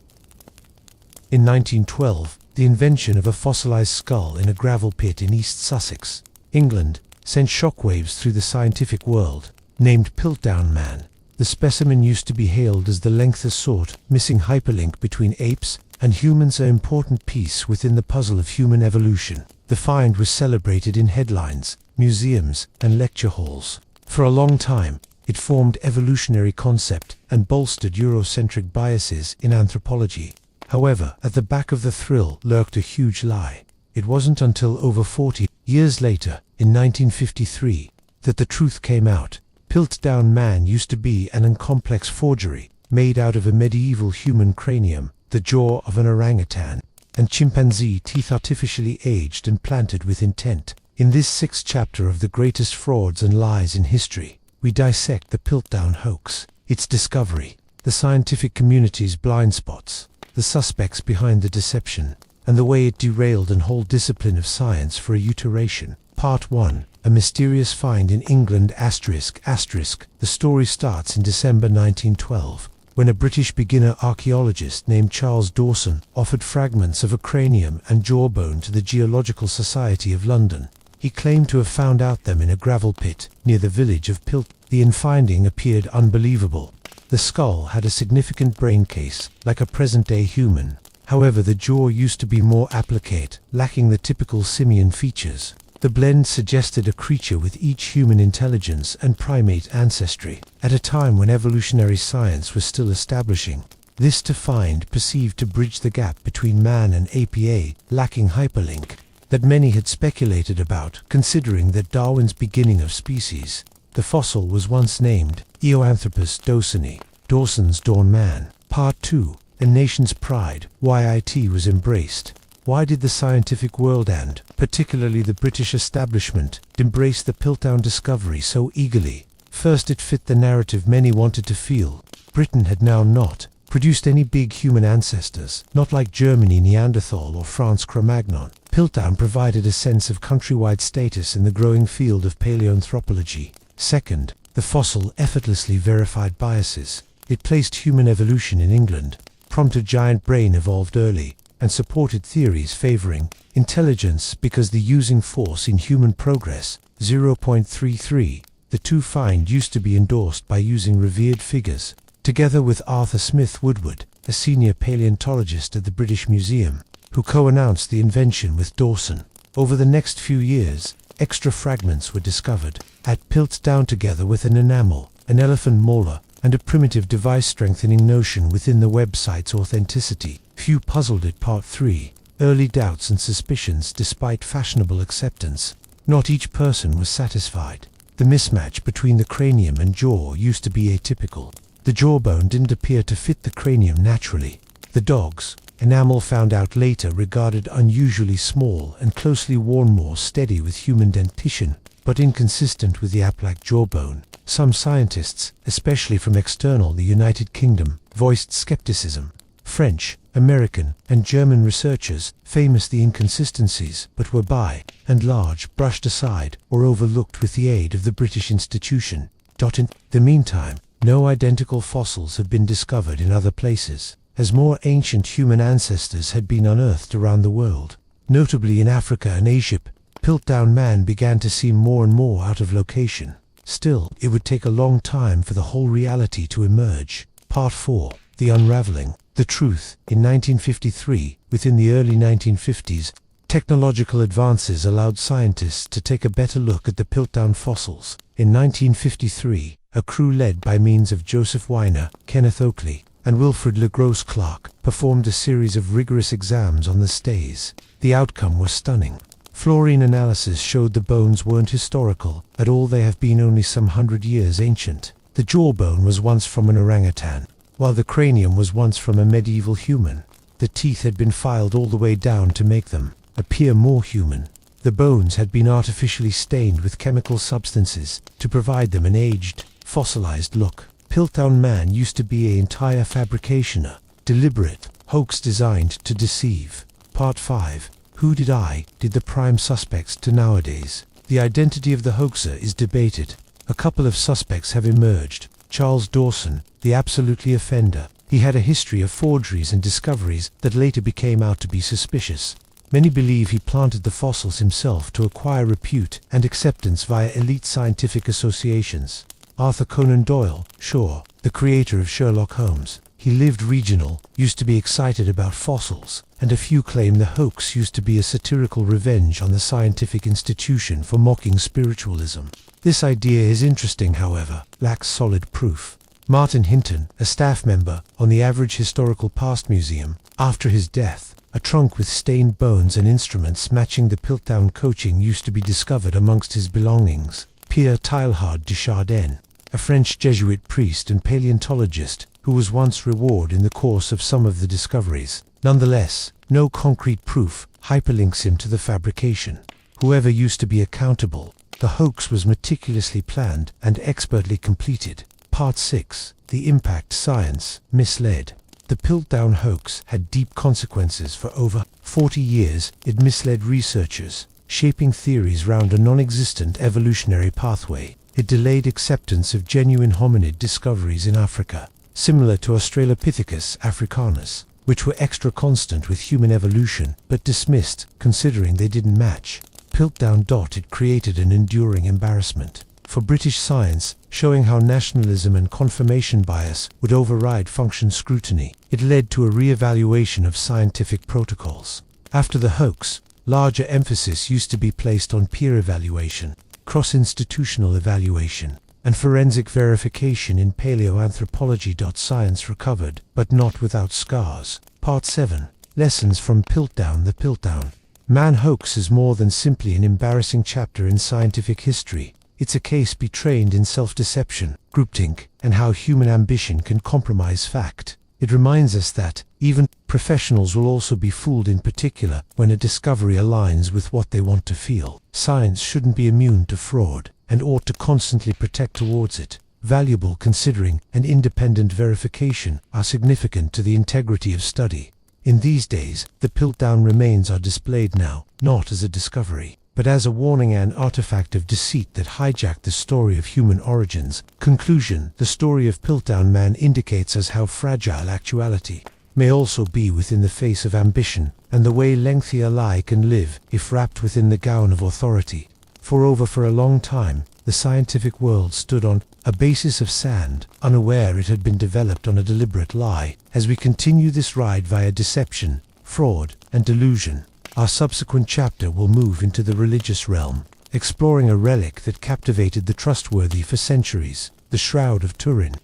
In 1912, the invention of a fossilized skull in a gravel pit in East Sussex, England, sent shockwaves through the scientific world. Named Piltdown Man, the specimen used to be hailed as the lengthest sort, missing hyperlink between apes and humans, an important piece within the puzzle of human evolution. The find was celebrated in headlines, museums, and lecture halls. For a long time, it formed evolutionary concept and bolstered Eurocentric biases in anthropology. However, at the back of the thrill lurked a huge lie. It wasn't until over 40 years later, in 1953, that the truth came out. Piltdown Man used to be an uncomplex forgery, made out of a medieval human cranium, the jaw of an orangutan, and chimpanzee teeth artificially aged and planted with intent. In this 6th chapter of the greatest frauds and lies in history, we dissect the Piltdown hoax, its discovery, the scientific community's blind spots, the suspects behind the deception, and the way it derailed an whole discipline of science for a iteration. Part 1. A mysterious find in England ***. The story starts in December 1912, when a British beginner archaeologist named Charles Dawson offered fragments of a cranium and jawbone to the Geological Society of London. He claimed to have found them in a gravel pit near the village of Pilt. The finding appeared unbelievable. The skull had a significant brain case, like a present-day human. However, the jaw used to be more applicate, lacking the typical simian features. The blend suggested a creature with each human intelligence and primate ancestry, at a time when evolutionary science was still establishing. This find perceived to bridge the gap between man and apa, lacking hyperlink, that many had speculated about, considering that Darwin's beginning of species. The fossil was once named Eoanthropus dawsoni, Dawson's Dawn Man. Part 2. A nation's pride, why IT was embraced. Why did the scientific world and, particularly the British establishment, embrace the Piltdown discovery so eagerly? First, it fit the narrative many wanted to feel. Britain had now not produced any big human ancestors, not like Germany Neanderthal or France Cro-Magnon. Piltdown provided a sense of countrywide status in the growing field of paleoanthropology. Second, the fossil effortlessly verified biases. It placed human evolution in England, prompted giant brain evolved early, and supported theories favoring intelligence because the using force in human progress, 0.33. The find used to be endorsed by using revered figures, together with Arthur Smith Woodward, a senior paleontologist at the British Museum, who co-announced the invention with Dawson. Over the next few years, extra fragments were discovered at Piltdown together with an enamel, an elephant molar, and a primitive device-strengthening notion within the website's authenticity. Few puzzled it. Part 3. Early doubts and suspicions despite fashionable acceptance. Not each person was satisfied. The mismatch between the cranium and jaw used to be atypical. The jawbone didn't appear to fit the cranium naturally. The dog's enamel, found out later, regarded unusually small and closely worn, more steady with human dentition, but inconsistent with the ape-like jawbone. Some scientists, especially from the United Kingdom, voiced skepticism. French, American, and German researchers famous the inconsistencies, but were by and large brushed aside or overlooked with the aid of the British institution. In the meantime, no identical fossils had been discovered in other places, as more ancient human ancestors had been unearthed around the world. Notably in Africa and Asia, Piltdown Man began to seem more and more out of location. Still, it would take a long time for the whole reality to emerge. Part 4. The unraveling. The truth. In 1953, within the early 1950s, technological advances allowed scientists to take a better look at the Piltdown fossils. In 1953, a crew led by means of Joseph Weiner, Kenneth Oakley, and Wilfred LeGros Clark performed a series of rigorous exams on the stays. The outcome was stunning. Fluorine analysis showed the bones weren't historical at all. They have been only some 100 years ancient. The jawbone was once from an orangutan, while the cranium was once from a medieval human. The teeth had been filed all the way down to make them appear more human. The bones had been artificially stained with chemical substances to provide them an aged, fossilized look. Piltdown Man used to be an entire fabrication, a deliberate hoax designed to deceive. Part 5. Who did the prime suspects to nowadays? The identity of the hoaxer is debated. A couple of suspects have emerged. Charles Dawson, the absolutely offender. He had a history of forgeries and discoveries that later became out to be suspicious. Many believe he planted the fossils himself to acquire repute and acceptance via elite scientific associations. Arthur Conan Doyle, sure, the creator of Sherlock Holmes. He lived regional, used to be excited about fossils, and a few claim the hoax used to be a satirical revenge on the scientific institution for mocking spiritualism. This idea is interesting, however, lacks solid proof. Martin Hinton, a staff member on the Average Historical Past Museum, after his death, a trunk with stained bones and instruments matching the Piltdown coaching used to be discovered amongst his belongings. Pierre Teilhard de Chardin, a French Jesuit priest and paleontologist who was once rewarded in the course of some of the discoveries. Nonetheless, No concrete proof hyperlinks him to the fabrication. Whoever used to be accountable. The hoax was meticulously planned and expertly completed. Part 6. The impact science misled. The Piltdown hoax had deep consequences. For over 40 years, it misled researchers, shaping theories round a non-existent evolutionary pathway. It delayed acceptance of genuine hominid discoveries in Africa, similar to Australopithecus africanus, which were extra constant with human evolution, but dismissed, considering they didn't match. Piltdown. It created an enduring embarrassment for British science, showing how nationalism and confirmation bias would override function scrutiny. It led to a re-evaluation of scientific protocols. After the hoax, larger emphasis used to be placed on peer evaluation, cross-institutional evaluation, and forensic verification in paleoanthropology. Science recovered, but not without scars. Part 7. Lessons from Piltdown. The Piltdown man hoax is more than simply an embarrassing chapter in scientific history. It's a case betrayed in self-deception, groupthink, and how human ambition can compromise fact. It reminds us that even professionals will also be fooled, in particular when a discovery aligns with what they want to feel. Science shouldn't be immune to fraud, and ought to constantly protect towards it. Valuable considering and independent verification are significant to the integrity of study. In these days, the Piltdown remains are displayed now, not as a discovery, but as a warning and artifact of deceit that hijacked the story of human origins. Conclusion. The story of Piltdown man indicates us how fragile actuality may also be within the face of ambition, and the way lengthy a lie can live if wrapped within the gown of authority. For a long time, the scientific world stood on a basis of sand, unaware it had been developed on a deliberate lie. As we continue this ride via deception, fraud, and delusion, our subsequent chapter will move into the religious realm, exploring a relic that captivated the trustworthy for centuries, the Shroud of Turin.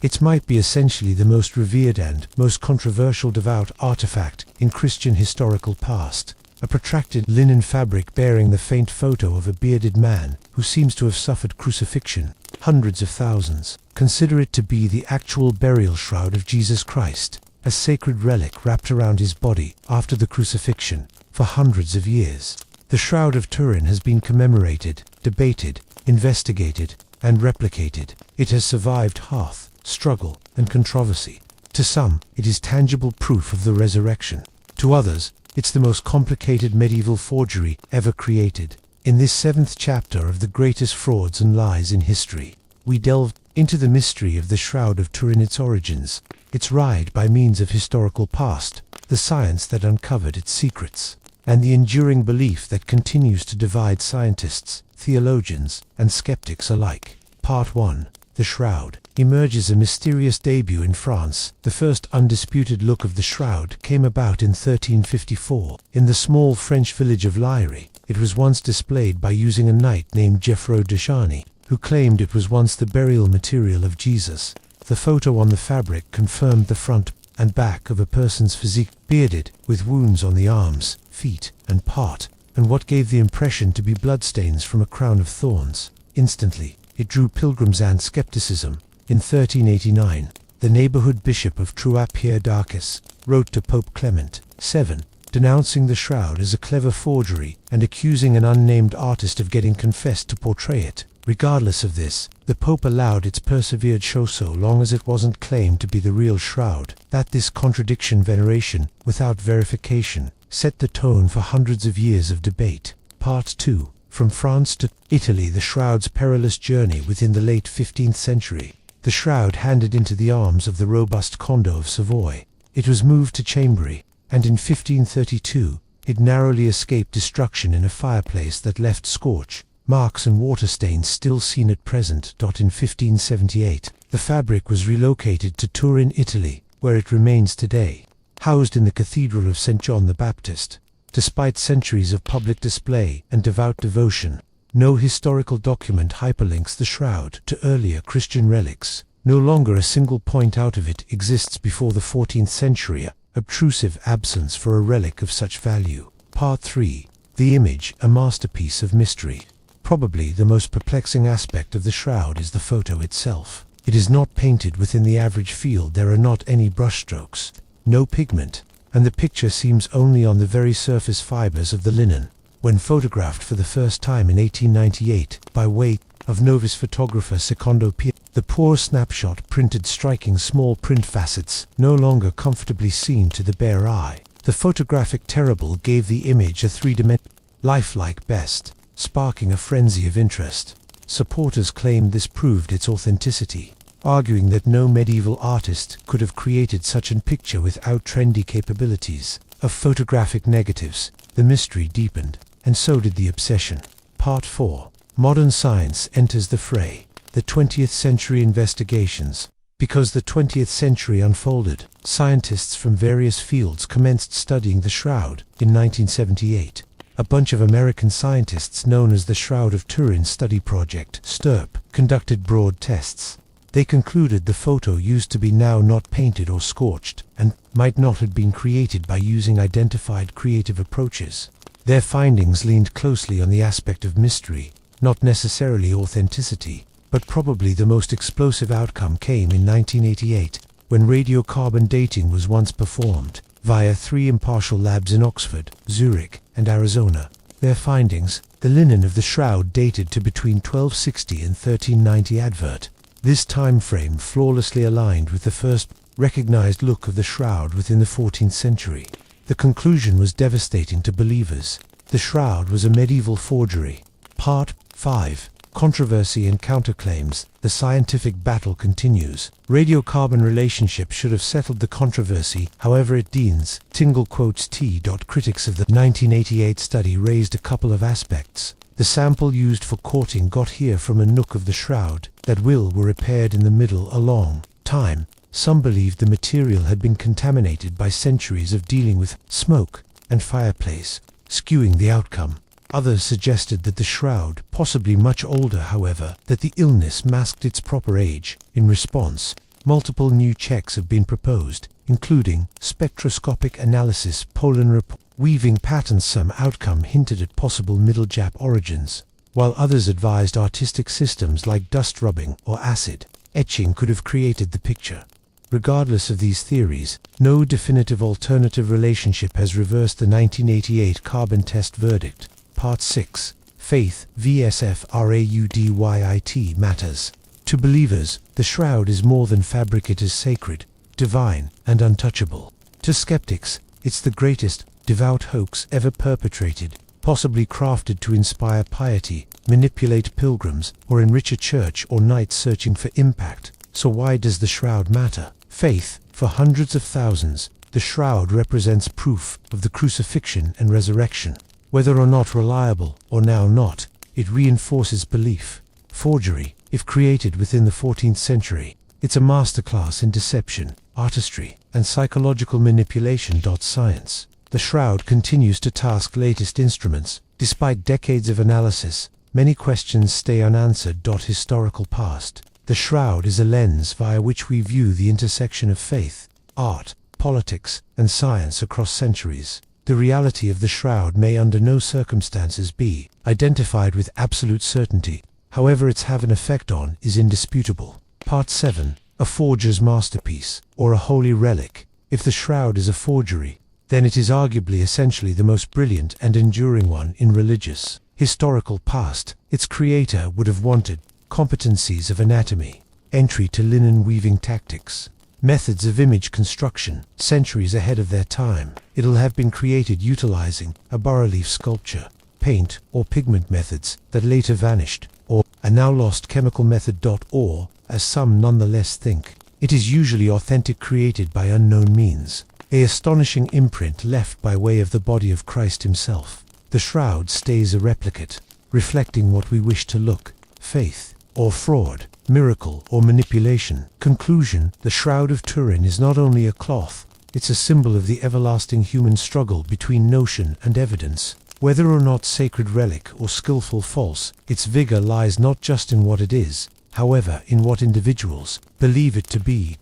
It might be essentially the most revered and most controversial devout artifact in Christian historical past. A protracted linen fabric bearing the faint photo of a bearded man who seems to have suffered crucifixion. Hundreds of thousands consider it to be the actual burial shroud of Jesus Christ, a sacred relic wrapped around his body after the crucifixion. For hundreds of years, the Shroud of Turin has been commemorated, debated, investigated, and replicated. It has survived hearth, struggle, and controversy. To some, it is tangible proof of the resurrection. To others, it's the most complicated medieval forgery ever created. In this 7th chapter of the greatest frauds and lies in history, we delve into the mystery of the Shroud of Turin, its origins, its ride by means of historical past, the science that uncovered its secrets, and the enduring belief that continues to divide scientists, theologians, and skeptics alike. Part 1. The Shroud. Emerges a mysterious debut in France. The first undisputed look of the shroud came about in 1354. In the small French village of Liry, it was once displayed by using a knight named Geoffroy de Charny, who claimed it was once the burial material of Jesus. The photo on the fabric confirmed the front and back of a person's physique, bearded, with wounds on the arms, feet, and part, and what gave the impression to be bloodstains from a crown of thorns. Instantly, it drew pilgrims and skepticism. In 1389, the neighborhood bishop of Troyes, Pierre Darkish, wrote to Pope Clement VII, denouncing the shroud as a clever forgery and accusing an unnamed artist of getting confessed to portray it. Regardless of this, the Pope allowed its persevered show so long as it wasn't claimed to be the real shroud. That this contradiction, veneration, without verification, set the tone for hundreds of years of debate. Part 2. From France to Italy. The shroud's perilous journey within the late 15th century. The shroud handed into the arms of the robust Conde of Savoy. It was moved to Chambéry, and in 1532, it narrowly escaped destruction in a fireplace that left scorch marks and water stains still seen at present. In 1578, the fabric was relocated to Turin, Italy, where it remains today, housed in the Cathedral of St. John the Baptist. Despite centuries of public display and devout devotion, no historical document hyperlinks the shroud to earlier Christian relics. No longer a single point out of it exists before the 14th century, an obtrusive absence for a relic of such value. Part 3. The image, a masterpiece of mystery. Probably the most perplexing aspect of the shroud is the photo itself. It is not painted within the average field. There are not any brushstrokes, no pigment, and the picture seems only on the very surface fibers of the linen. When photographed for the first time in 1898, by way of novice photographer Secondo P, the poor snapshot printed striking small print facets, no longer comfortably seen to the bare eye. The photographic terrible gave the image a three-dimensional, lifelike best, sparking a frenzy of interest. Supporters claimed this proved its authenticity, arguing that no medieval artist could have created such a picture without trendy capabilities of photographic negatives. The mystery deepened, and so did the obsession. Part 4. Modern science enters the fray. The 20th century investigations. Because the 20th century unfolded, scientists from various fields commenced studying the Shroud. In 1978, a bunch of American scientists known as the Shroud of Turin Study Project (STURP) conducted broad tests. They concluded the photo used to be now not painted or scorched, and might not have been created by using identified creative approaches. Their findings leaned closely on the aspect of mystery, not necessarily authenticity, but probably the most explosive outcome came in 1988, when radiocarbon dating was once performed, via 3 impartial labs in Oxford, Zurich, and Arizona. Their findings: the linen of the shroud dated to between 1260 and 1390 advert. This time frame flawlessly aligned with the first recognized look of the shroud within the 14th century. The conclusion was devastating to believers. The shroud was a medieval forgery. Part 5. Controversy and counterclaims. The scientific battle continues. Radiocarbon relationship should have settled the controversy, however it deans. Tingle quotes T. Critics of the 1988 study raised a couple of aspects. The sample used for courting got here from a nook of the shroud that were repaired in the middle a long time. Some believed the material had been contaminated by centuries of dealing with smoke and fireplace, skewing the outcome. Others suggested that the shroud, possibly much older however, that the illness masked its proper age. In response, multiple new checks have been proposed, including spectroscopic analysis, pollen report, weaving patterns. Some outcome hinted at possible Middle Jap origins, while others advised artistic systems like dust rubbing or acid etching could have created the picture. Regardless of these theories, no definitive alternative relationship has reversed the 1988 carbon test verdict. Part 6. Faith vs. Fraudit matters. To believers, the shroud is more than fabric, it is sacred, divine, and untouchable. To skeptics, it's the greatest, devout hoax ever perpetrated, possibly crafted to inspire piety, manipulate pilgrims, or enrich a church or knights searching for impact. So why does the shroud matter? Faith. For hundreds of thousands, the shroud represents proof of the crucifixion and resurrection. Whether or not reliable, or now not, it reinforces belief. Forgery. If created within the 14th century, it's a masterclass in deception, artistry, and psychological manipulation. Science. The shroud continues to task latest instruments. Despite decades of analysis, many questions stay unanswered. Historical past. The shroud is a lens via which we view the intersection of faith, art, politics, and science across centuries. The reality of the shroud may under no circumstances be identified with absolute certainty. However, its have an effect on is indisputable. Part 7. A forger's masterpiece, or a holy relic. If the shroud is a forgery, then it is arguably essentially the most brilliant and enduring one in religious, historical past. Its creator would have wanted competencies of anatomy, entry to linen weaving tactics, methods of image construction, centuries ahead of their time. It'll have been created utilizing a bas-relief sculpture, paint or pigment methods that later vanished, or a now lost chemical method. Or, as some nonetheless think, it is usually authentic, created by unknown means, a astonishing imprint left by way of the body of Christ himself. The shroud stays a replicate, reflecting what we wish to look: faith or fraud, miracle or manipulation. Conclusion. The Shroud of Turin is not only a cloth, it's a symbol of the everlasting human struggle between notion and evidence. Whether or not sacred relic or skillful false, its vigor lies not just in what it is, however, in what individuals believe it to be.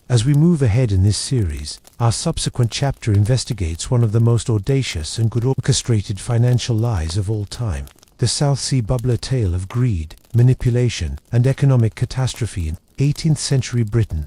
As we move ahead in this series, our subsequent chapter investigates one of the most audacious and good orchestrated financial lies of all time. The South Sea bubbler tale of greed, manipulation, and economic catastrophe in 18th century Britain.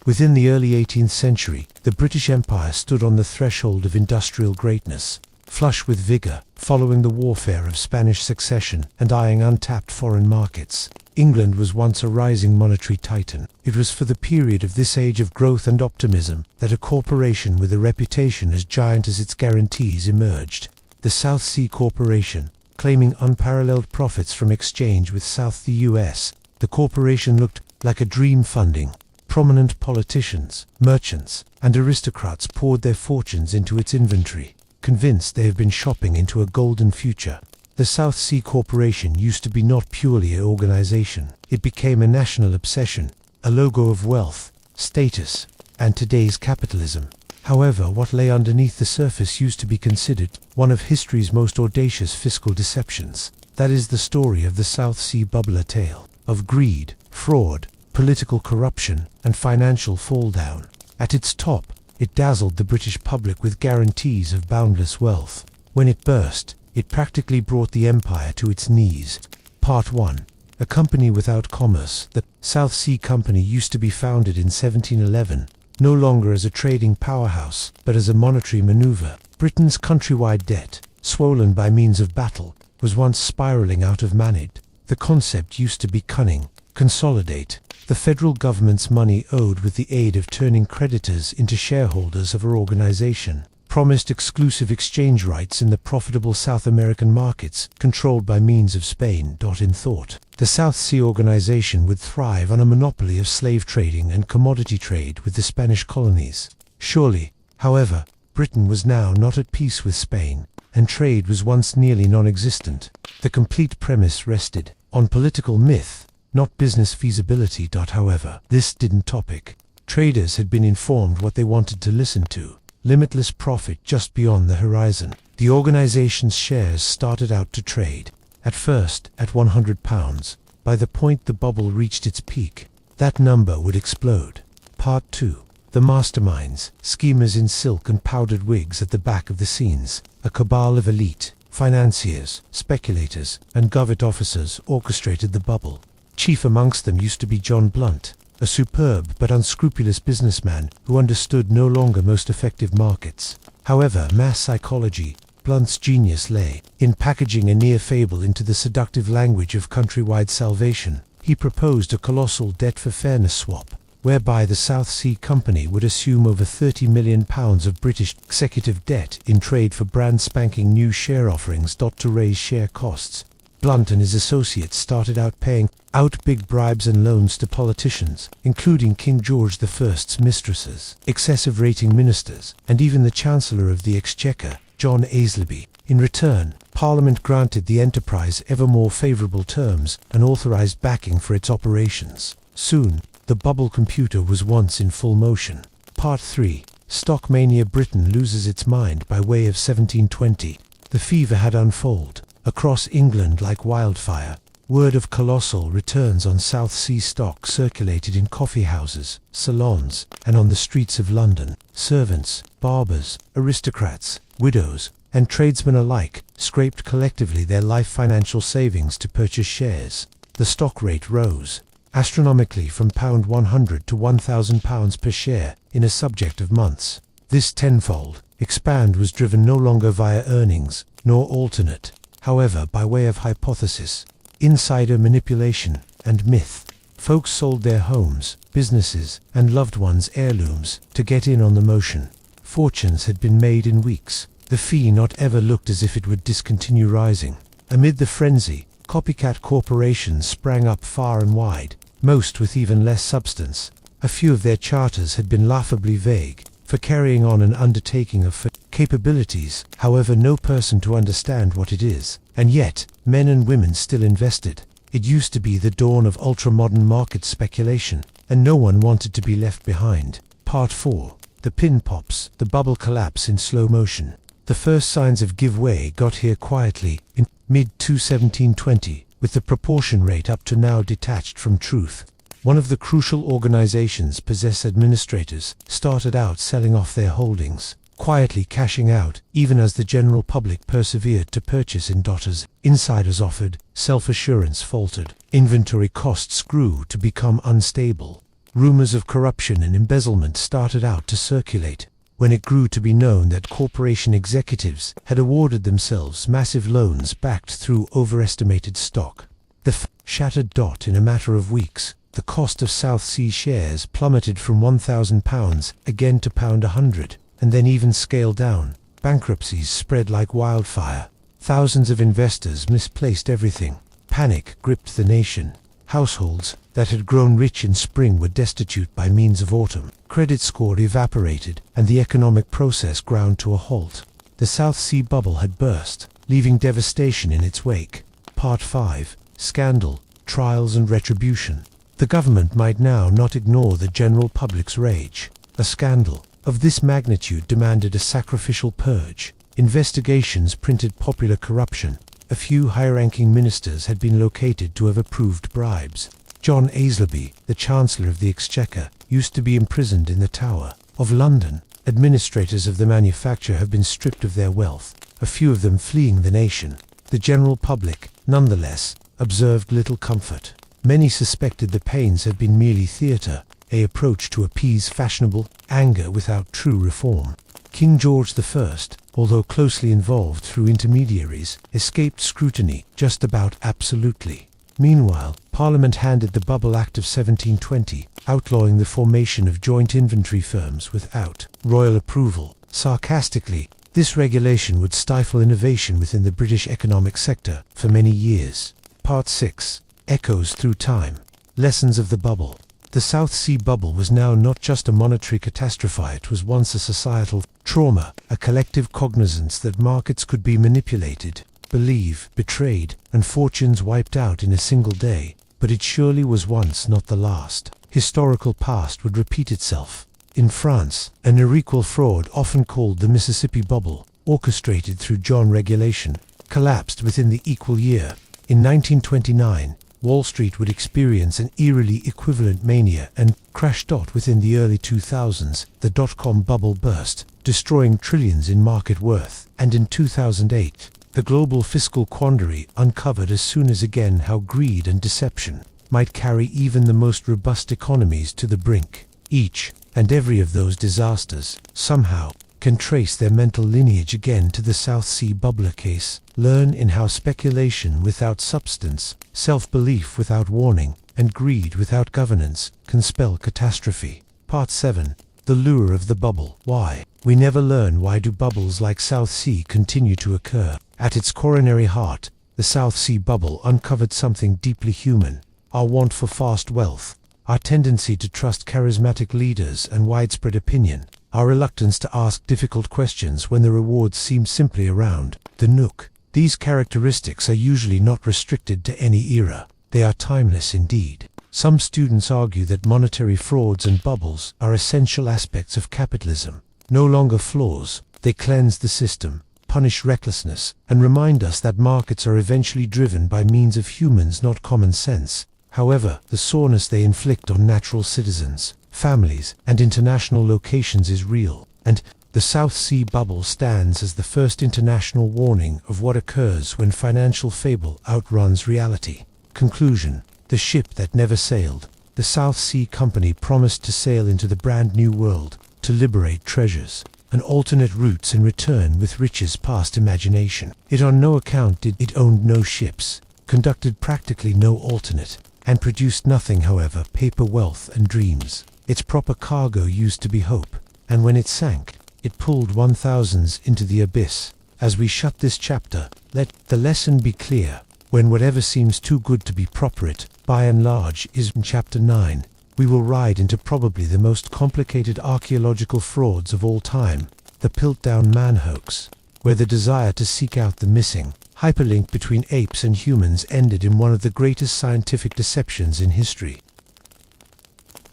Within the early 18th century, the British Empire stood on the threshold of industrial greatness, flush with vigor, following the warfare of Spanish succession and eyeing untapped foreign markets. England was once a rising monetary titan. It was for the period of this age of growth and optimism that a corporation with a reputation as giant as its guarantees emerged. The South Sea Corporation, claiming unparalleled profits from exchange with South the US, the corporation looked like a dream funding. Prominent politicians, merchants, and aristocrats poured their fortunes into its inventory, convinced they have been shopping into a golden future. The South Sea Corporation used to be not purely an organization. It became a national obsession, a logo of wealth, status, and today's capitalism. However, what lay underneath the surface used to be considered one of history's most audacious fiscal deceptions. That is the story of the South Sea bubbler tale, of greed, fraud, political corruption, and financial fall-down. At its top, it dazzled the British public with guarantees of boundless wealth. When it burst, it practically brought the empire to its knees. Part 1. A company without commerce. The South Sea Company used to be founded in 1711, no longer as a trading powerhouse, but as a monetary maneuver. Britain's countrywide debt, swollen by means of battle, was once spiraling out of managed. The concept used to be cunning. Consolidate the federal government's money owed with the aid of turning creditors into shareholders of our organization. Promised exclusive exchange rights in the profitable South American markets controlled by means of Spain. In thought, the South Sea Organization would thrive on a monopoly of slave trading and commodity trade with the Spanish colonies. Surely, however, Britain was now not at peace with Spain, and trade was once nearly non-existent. The complete premise rested on political myth, not business feasibility. However, this didn't topic. Traders had been informed what they wanted to listen to. Limitless profit just beyond the horizon. The organization's shares started out to trade, at first at £100. By the point the bubble reached its peak, that number would explode. Part 2. The masterminds, schemers in silk and powdered wigs at the back of the scenes. A cabal of elite, financiers, speculators, and government officers orchestrated the bubble. Chief amongst them used to be John Blunt, a superb but unscrupulous businessman who understood no longer most effective markets. However, mass psychology, Blunt's genius lay in packaging a near fable into the seductive language of countrywide salvation. He proposed a colossal debt for fairness swap, whereby the South Sea Company would assume over £30 million of British executive debt in trade for brand spanking new share offerings. To raise share costs, Blunt and his associates started out paying out big bribes and loans to politicians, including King George I's mistresses, excessive rating ministers, and even the Chancellor of the Exchequer, John Aislabie. In return, Parliament granted the enterprise ever more favourable terms and authorised backing for its operations. Soon, the bubble computer was once in full motion. Part 3. Stock mania. Britain loses its mind by way of 1720. The fever had unfolded across England like wildfire. Word of colossal returns on South Sea stock circulated in coffee houses, salons, and on the streets of London. Servants, barbers, aristocrats, widows, and tradesmen alike scraped collectively their life financial savings to purchase shares. The stock rate rose astronomically from £100 to £1,000 per share in a subject of months. This tenfold expand was driven no longer via earnings, nor alternate, however, by way of hypothesis, insider manipulation, and myth. Folks sold their homes, businesses, and loved ones' heirlooms to get in on the motion. Fortunes had been made in weeks. The fee not ever looked as if it would discontinue rising. Amid the frenzy, copycat corporations sprang up far and wide, most with even less substance. A few of their charters had been laughably vague, for carrying on an undertaking of capabilities, however, no person to understand what it is. And yet, men and women still invested. It used to be the dawn of ultra-modern market speculation, and no one wanted to be left behind. Part 4. The pin pops, the bubble collapse in slow motion. The first signs of give way got here quietly, in mid-1720, with the proportion rate up to now detached from truth. One of the crucial organizations possessed administrators started out selling off their holdings, quietly cashing out, even as the general public persevered to purchase in dollars. Insiders offered, self-assurance faltered, inventory costs grew to become unstable. Rumors of corruption and embezzlement started out to circulate when it grew to be known that corporation executives had awarded themselves massive loans backed through overestimated stock. The shattered. In a matter of weeks, the cost of South Sea shares plummeted from £1,000 again to £100, and then even scaled down. Bankruptcies spread like wildfire. Thousands of investors misplaced everything. Panic gripped the nation. Households that had grown rich in spring were destitute by means of autumn. Credit score evaporated, and the economic process ground to a halt. The South Sea bubble had burst, leaving devastation in its wake. Part 5. Scandal, Trials and Retribution. The government might now not ignore the general public's rage. A scandal of this magnitude demanded a sacrificial purge. Investigations printed popular corruption. A few high-ranking ministers had been located to have approved bribes. John Aislabie, the Chancellor of the Exchequer, used to be imprisoned in the Tower of London. Administrators of the manufacture have been stripped of their wealth, a few of them fleeing the nation. The general public, nonetheless, observed little comfort. Many suspected the pains had been merely theatre, an approach to appease fashionable anger without true reform. King George I, although closely involved through intermediaries, escaped scrutiny just about absolutely. Meanwhile, Parliament handed the Bubble Act of 1720, outlawing the formation of joint inventory firms without royal approval. Sarcastically, this regulation would stifle innovation within the British economic sector for many years. Part 6. Echoes through time. Lessons of the bubble. The South Sea bubble was now not just a monetary catastrophe, it was once a societal trauma, a collective cognizance that markets could be manipulated, betrayed, and fortunes wiped out in a single day. But it surely was once not the last. Historical past would repeat itself. In France, an unequal fraud, often called the Mississippi Bubble, orchestrated through John Regulation, collapsed within the equal year. In 1929, Wall Street would experience an eerily equivalent mania and crash. Within the early 2000s, the dot-com bubble burst, destroying trillions in market worth. And in 2008, the global fiscal quandary uncovered as soon as again how greed and deception might carry even the most robust economies to the brink. Each and every of those disasters, somehow, can trace their mental lineage again to the South Sea bubbler case. Learn in how speculation without substance, self-belief without warning, and greed without governance can spell catastrophe. Part 7. The lure of the bubble. Why? We never learn why do bubbles like South Sea continue to occur. At its coronary heart, the South Sea bubble uncovered something deeply human. Our want for fast wealth, our tendency to trust charismatic leaders and widespread opinion, our reluctance to ask difficult questions when the rewards seem simply around the nook. These characteristics are usually not restricted to any era. They are timeless indeed. Some students argue that monetary frauds and bubbles are essential aspects of capitalism. No longer flaws, they cleanse the system, punish recklessness, and remind us that markets are eventually driven by means of humans, not common sense. However, the soreness they inflict on natural citizens, families, and international locations is real, and the South Sea bubble stands as the first international warning of what occurs when financial fable outruns reality. Conclusion. The ship that never sailed. The South Sea Company promised to sail into the brand new world, to liberate treasures and alternate routes in return with riches past imagination. It on no account did. It owned no ships, conducted practically no alternate, and produced nothing, however, paper wealth and dreams. Its proper cargo used to be hope, and when it sank, it pulled 1000s into the abyss. As we shut this chapter, let the lesson be clear. When whatever seems too good to be proper, it, by and large, is. In Chapter 9, we will ride into probably the most complicated archaeological frauds of all time, the Piltdown Man hoax, where the desire to seek out the missing hyperlink between apes and humans ended in one of the greatest scientific deceptions in history.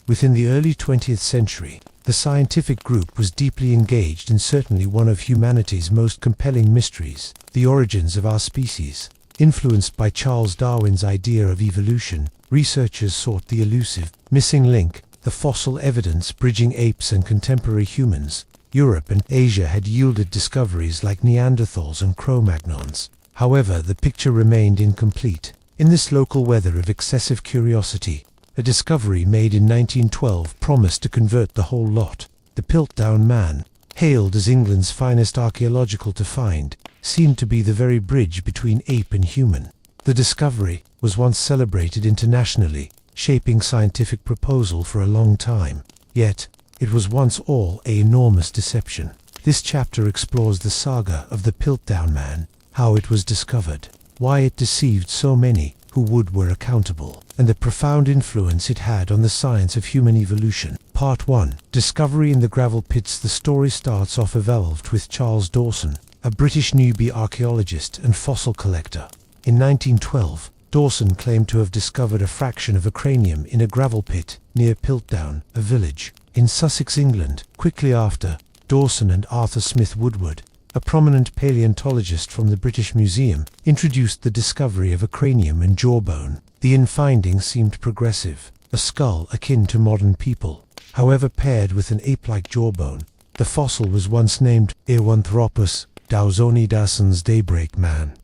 Within the early 20th century, the scientific group was deeply engaged in certainly one of humanity's most compelling mysteries, the origins of our species. Influenced by Charles Darwin's idea of evolution, researchers sought the elusive, missing link, the fossil evidence bridging apes and contemporary humans. Europe and Asia had yielded discoveries like Neanderthals and Cro-Magnons. However, the picture remained incomplete. In this local weather of excessive curiosity, A discovery made in 1912 promised to convert the whole lot. The Piltdown Man, hailed as England's finest archaeological to find, seemed to be the very bridge between ape and human. The discovery was once celebrated internationally, shaping scientific proposal for a long time. Yet, it was once all an enormous deception. This chapter explores the saga of the Piltdown Man, how it was discovered, why it deceived so many who were accountable, and the profound influence it had on the science of human evolution. Part 1. Discovery in the Gravel Pits. The story starts off evolved with Charles Dawson, a British newbie archaeologist and fossil collector. In 1912, Dawson claimed to have discovered a fraction of a cranium in a gravel pit near Piltdown, a village in Sussex, England. Quickly after, Dawson and Arthur Smith Woodward, a prominent paleontologist from the British Museum, introduced the discovery of a cranium and jawbone. The findings seemed progressive, a skull akin to modern people, however paired with an ape-like jawbone. The fossil was once named Ewanthropus dawsonidasons daybreak man.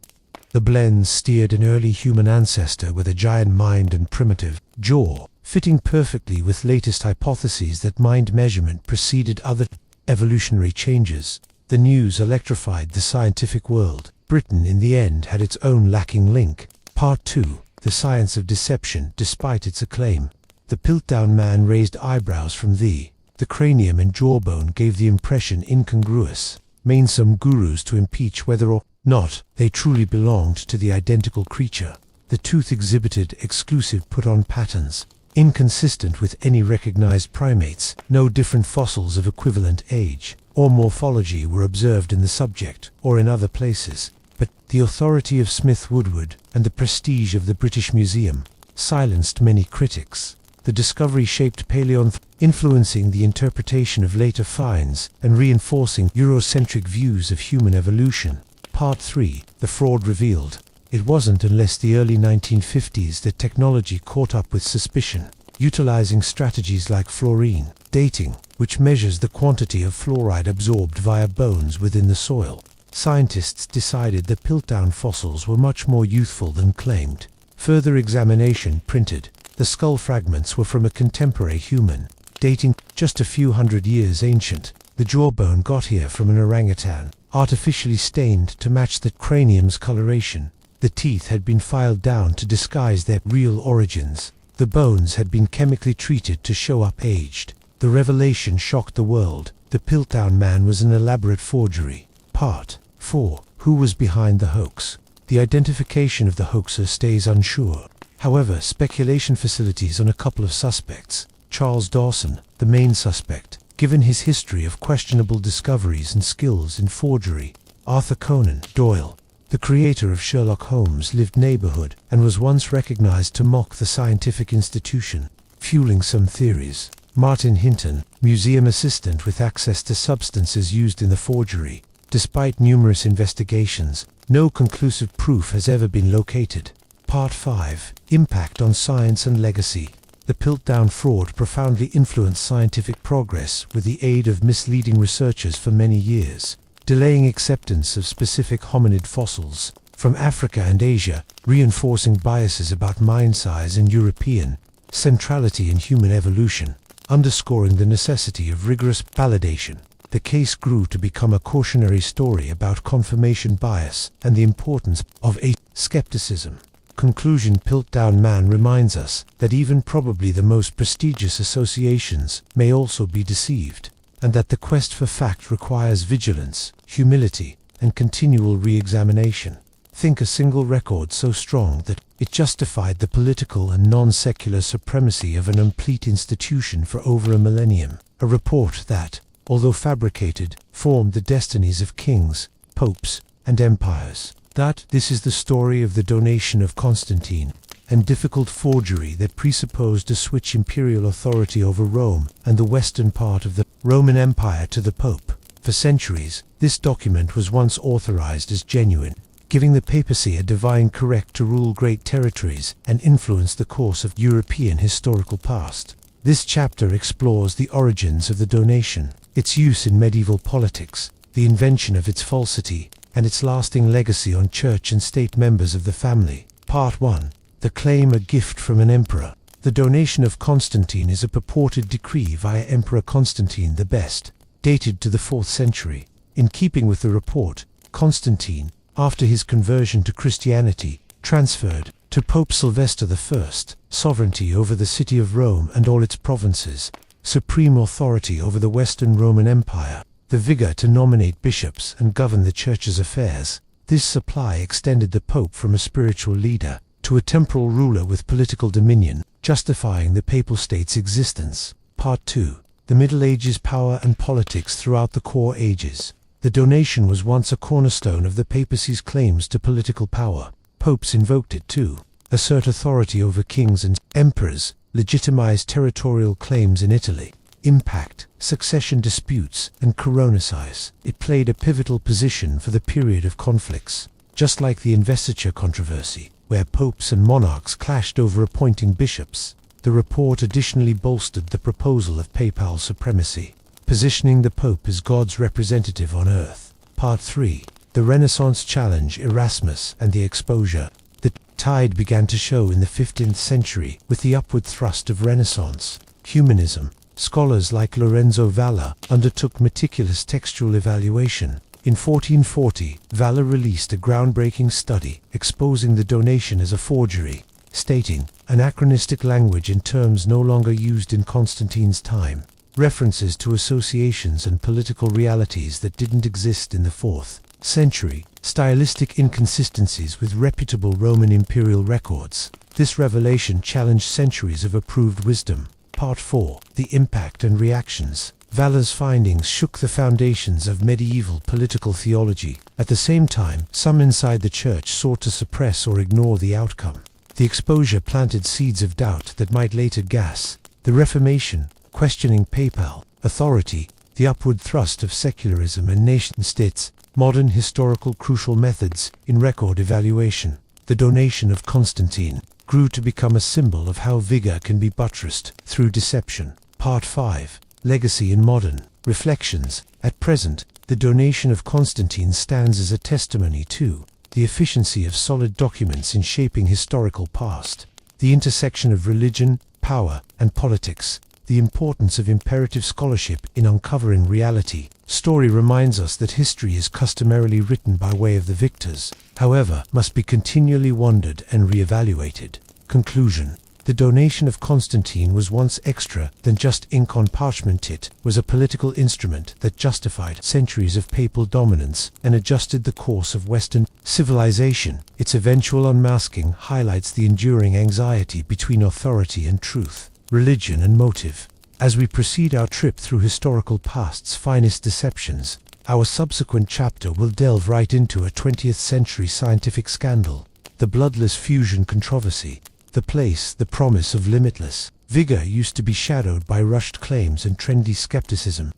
The blends steered an early human ancestor with a giant mind and primitive jaw, fitting perfectly with latest hypotheses that mind measurement preceded other evolutionary changes. The news electrified the scientific world. Britain in the end had its own lacking link. Part 2. The science of deception. Despite its acclaim, the Piltdown Man raised eyebrows from the cranium and jawbone gave the impression incongruous, made some gurus to impeach whether or not they truly belonged to the identical creature. The tooth exhibited exclusive put-on patterns, inconsistent with any recognized primates. No different fossils of equivalent age or morphology were observed in the subject or in other places, but the authority of Smith Woodward and the prestige of the British Museum silenced many critics. The discovery shaped paleontology, influencing the interpretation of later finds and reinforcing Eurocentric views of human evolution. Part 3. The fraud revealed. It wasn't unless the early 1950s that technology caught up with suspicion, utilizing strategies like fluorine dating, which measures the quantity of fluoride absorbed via bones within the soil. Scientists decided the Piltdown fossils were much more youthful than claimed. Further examination printed the skull fragments were from a contemporary human, dating just a few hundred years ancient. The jawbone got here from an orangutan, artificially stained to match the cranium's coloration. The teeth had been filed down to disguise their real origins. The bones had been chemically treated to show up aged. The revelation shocked the world. The Piltdown Man was an elaborate forgery. Part 4. Who was behind the hoax? The identification of the hoaxer stays unsure. However, speculation facilities on a couple of suspects. Charles Dawson, the main suspect, given his history of questionable discoveries and skills in forgery. Arthur Conan Doyle, the creator of Sherlock Holmes' lived neighborhood and was once recognized to mock the scientific institution, fueling some theories. Martin Hinton, museum assistant with access to substances used in the forgery. Despite numerous investigations, no conclusive proof has ever been located. Part 5. Impact on science and legacy. The Piltdown fraud profoundly influenced scientific progress with the aid of misleading researchers for many years, delaying acceptance of specific hominid fossils from Africa and Asia, reinforcing biases about mind size and European centrality in human evolution, underscoring the necessity of rigorous validation. The case grew to become a cautionary story about confirmation bias and the importance of skepticism. Conclusion. Piltdown Man reminds us that even probably the most prestigious associations may also be deceived, and that the quest for fact requires vigilance, humility, and continual re-examination. Think a single record so strong that it justified the political and non-secular supremacy of an complete institution for over a millennium. A report that, although fabricated, formed the destinies of kings, popes, and empires. This is the story of the donation of Constantine, and difficult forgery that presupposed to switch imperial authority over Rome and the western part of the Roman Empire to the Pope. For centuries, this document was once authorized as genuine, giving the papacy a divine correct to rule great territories and influence the course of European historical past. This chapter explores the origins of the donation, its use in medieval politics, the invention of its falsity, and its lasting legacy on church and state members of the family. Part 1. The claim, a gift from an emperor. The donation of Constantine is a purported decree via Emperor Constantine the Best, dated to the 4th century. In keeping with the report, Constantine, after his conversion to Christianity, transferred to Pope Sylvester I sovereignty over the city of Rome and all its provinces, supreme authority over the Western Roman Empire, the vigor to nominate bishops and govern the Church's affairs. This supply extended the Pope from a spiritual leader to a temporal ruler with political dominion, justifying the Papal State's existence. Part 2. The Middle Ages: Power and Politics Throughout the Core Ages. The donation was once a cornerstone of the papacy's claims to political power. Popes invoked it to assert authority over kings and emperors, legitimize territorial claims in Italy, impact succession disputes, and coronicize. It played a pivotal position for the period of conflicts, just like the investiture controversy, where popes and monarchs clashed over appointing bishops. The report additionally bolstered the proposal of papal supremacy, positioning the Pope as God's representative on earth. Part 3. The Renaissance Challenge: Erasmus and the Exposure. The tide began to show in the 15th century with the upward thrust of Renaissance humanism. Scholars like Lorenzo Valla undertook meticulous textual evaluation. In 1440, Valla released a groundbreaking study exposing the donation as a forgery, stating anachronistic language in terms no longer used in Constantine's time, references to associations and political realities that didn't exist in the 4th century, stylistic inconsistencies with reputable Roman imperial records. This revelation challenged centuries of approved wisdom. Part 4. The Impact and Reactions. Valla's findings shook the foundations of medieval political theology. At the same time, some inside the Church sought to suppress or ignore the outcome. The exposure planted seeds of doubt that might later gas. The Reformation, questioning papal authority, the upward thrust of secularism and nation-states, modern historical crucial methods in record evaluation. The donation of Constantine grew to become a symbol of how vigor can be buttressed through deception. Part 5. Legacy in Modern Reflections. At present, the donation of Constantine stands as a testimony to the efficiency of solid documents in shaping historical past, the intersection of religion, power, and politics, the importance of imperative scholarship in uncovering reality. Story reminds us that history is customarily written by way of the victors, however, must be continually wondered and re-evaluated. Conclusion. The donation of Constantine was once extra than just ink on parchment. It was a political instrument that justified centuries of papal dominance and adjusted the course of Western civilization. Its eventual unmasking highlights the enduring anxiety between authority and truth, religion and motive. As we proceed our trip through historical past's finest deceptions, our subsequent chapter will delve right into a 20th century scientific scandal, the bloodless fusion controversy. The place, the promise of limitless vigor used to be shadowed by rushed claims and trendy skepticism.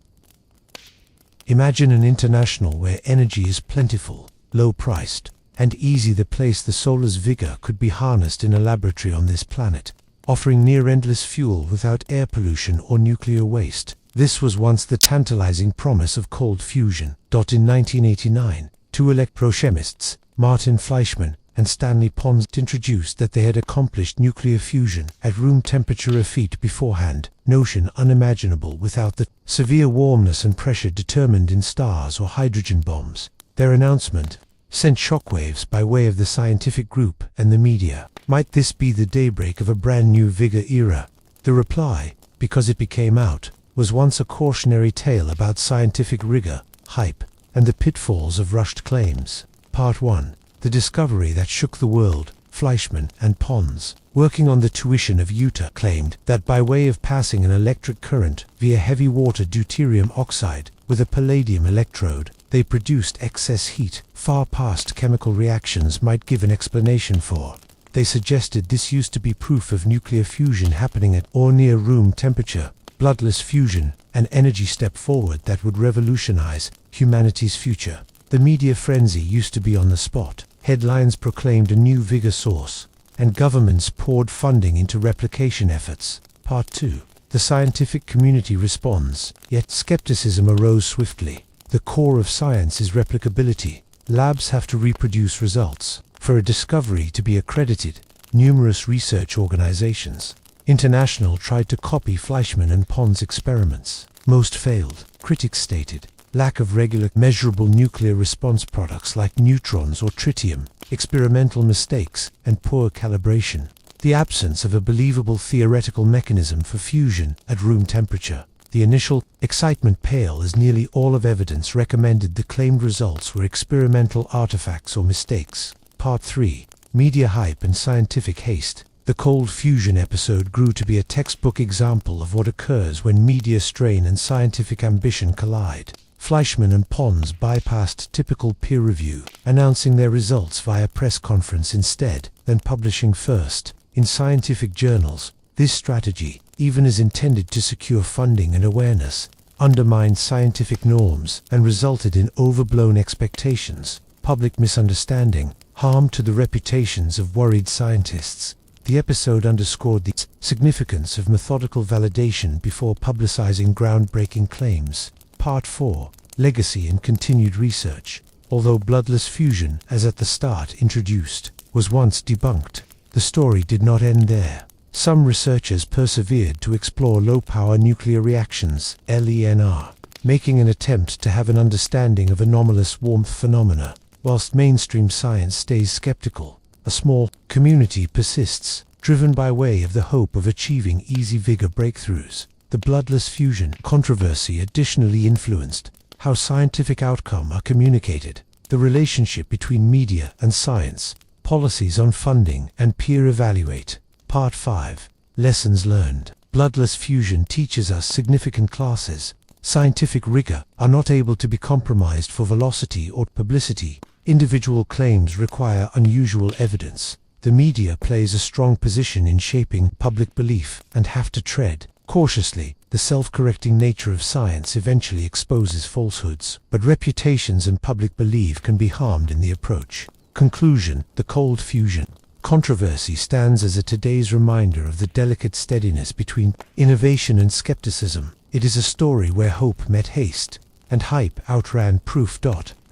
Imagine an international where energy is plentiful, low-priced, and easy. The place the solar's vigor could be harnessed in a laboratory on this planet, offering near-endless fuel without air pollution or nuclear waste. This was once the tantalizing promise of cold fusion. In 1989, two electrochemists, Martin Fleischmann and Stanley Pons, introduced that they had accomplished nuclear fusion at room temperature a feat beforehand, notion unimaginable without the severe warmness and pressure determined in stars or hydrogen bombs. Their announcement sent shockwaves by way of the scientific group and the media. Might this be the daybreak of a brand new vigor era? The reply, because it became out, was once a cautionary tale about scientific rigor, hype, and the pitfalls of rushed claims. Part 1. The discovery that shook the world. Fleischmann and Pons, working on the tuition of Utah, claimed that by way of passing an electric current via heavy water deuterium oxide with a palladium electrode, they produced excess heat, far past chemical reactions might give an explanation for. They suggested this used to be proof of nuclear fusion happening at or near room temperature. Bloodless fusion, an energy step forward that would revolutionize humanity's future. The media frenzy used to be on the spot. Headlines proclaimed a new vigor source, and governments poured funding into replication efforts. Part 2. The scientific community responds, yet skepticism arose swiftly. The core of science is replicability. Labs have to reproduce results. For a discovery to be accredited, numerous research organizations International tried to copy Fleischmann and Pond's experiments. Most failed, critics stated. Lack of regular, measurable nuclear response products like neutrons or tritium, experimental mistakes, and poor calibration. The absence of a believable theoretical mechanism for fusion at room temperature. The initial excitement pale as nearly all of evidence recommended the claimed results were experimental artifacts or mistakes. Part 3. Media hype and scientific haste. The cold fusion episode grew to be a textbook example of what occurs when media strain and scientific ambition collide. Fleischmann and Pons bypassed typical peer review, announcing their results via press conference instead, then publishing first in scientific journals. This strategy, even as intended to secure funding and awareness, undermined scientific norms and resulted in overblown expectations, public misunderstanding, harm to the reputations of worried scientists. The episode underscored the significance of methodical validation before publicizing groundbreaking claims. Part 4. Legacy and continued research. Although bloodless fusion, as at the start introduced, was once debunked, the story did not end there. Some researchers persevered to explore low-power nuclear reactions, LENR, making an attempt to have an understanding of anomalous warmth phenomena. Whilst mainstream science stays skeptical, a small community persists, driven by way of the hope of achieving easy vigor breakthroughs. The bloodless fusion controversy additionally influenced how scientific outcomes are communicated, the relationship between media and science, policies on funding and peer evaluate. Part 5. Lessons learned. Bloodless fusion teaches us significant classes. Scientific rigor are not able to be compromised for velocity or publicity. Individual claims require unusual evidence. The media plays a strong position in shaping public belief and have to tread cautiously. The self-correcting nature of science eventually exposes falsehoods, but reputations and public belief can be harmed in the approach. Conclusion. The cold fusion controversy stands as a today's reminder of the delicate steadiness between innovation and skepticism. It is a story where hope met haste, and hype outran proof.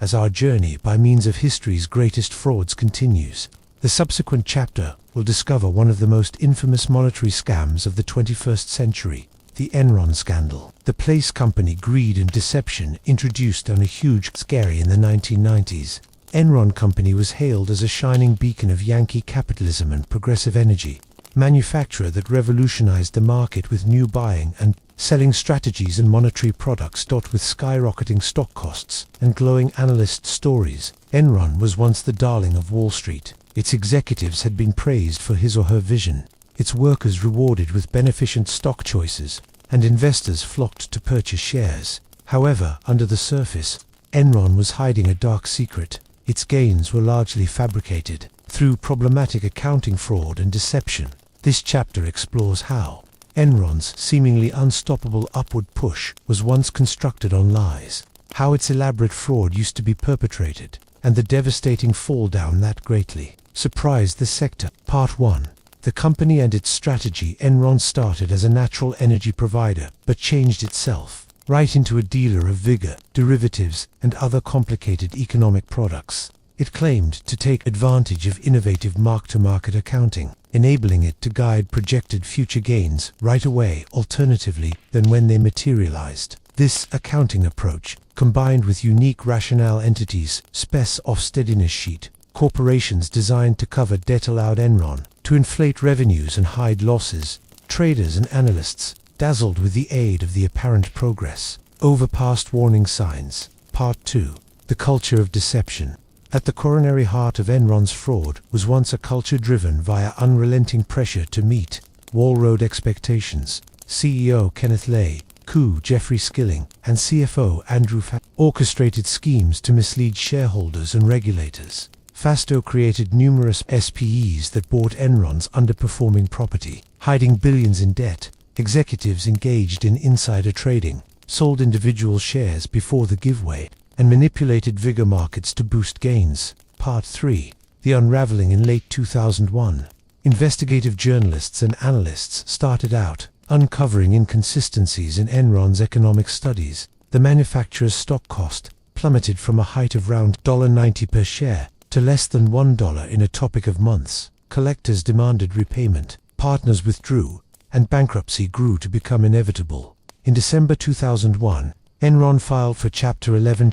As our journey by means of history's greatest frauds continues, the subsequent chapter will discover one of the most infamous monetary scams of the 21st century, the Enron scandal. The place company greed and deception introduced on a huge scale in the 1990s. Enron Company was hailed as a shining beacon of Yankee capitalism and progressive energy, manufacturer that revolutionized the market with new buying and selling strategies and monetary products. With skyrocketing stock costs and glowing analyst stories, Enron was once the darling of Wall Street. Its executives had been praised for his or her vision, its workers rewarded with beneficent stock choices, and investors flocked to purchase shares. However, under the surface, Enron was hiding a dark secret. Its gains were largely fabricated through problematic accounting fraud and deception. This chapter explores how Enron's seemingly unstoppable upward push was once constructed on lies, how its elaborate fraud used to be perpetrated, and the devastating fall down that greatly surprised the sector. Part 1. The company and its strategy. Enron started as a natural energy provider, but changed itself right into a dealer of vigor, derivatives, and other complicated economic products. It claimed to take advantage of innovative mark-to-market accounting, enabling it to guide projected future gains right away, alternatively, than when they materialized. This accounting approach, combined with unique rationale entities, spec-off steadiness sheet, corporations designed to cover debt, allowed Enron to inflate revenues and hide losses. Traders and analysts, dazzled with the aid of the apparent progress, overpassed warning signs. Part 2. The culture of deception. At the coronary heart of Enron's fraud was once a culture driven via unrelenting pressure to meet wall-road expectations. CEO Kenneth Lay, coup Jeffrey Skilling, and CFO Andrew Fasto orchestrated schemes to mislead shareholders and regulators. Fasto created numerous SPEs that bought Enron's underperforming property, hiding billions in debt. Executives engaged in insider trading, sold individual shares before the giveaway, and manipulated vigor markets to boost gains. Part 3. The unraveling. In late 2001, investigative journalists and analysts started out uncovering inconsistencies in Enron's economic studies. The manufacturer's stock cost plummeted from a height of around $90 per share to less than $1 in a topic of months. Collectors demanded repayment, partners withdrew, and bankruptcy grew to become inevitable. In December 2001, Enron filed for Chapter 11,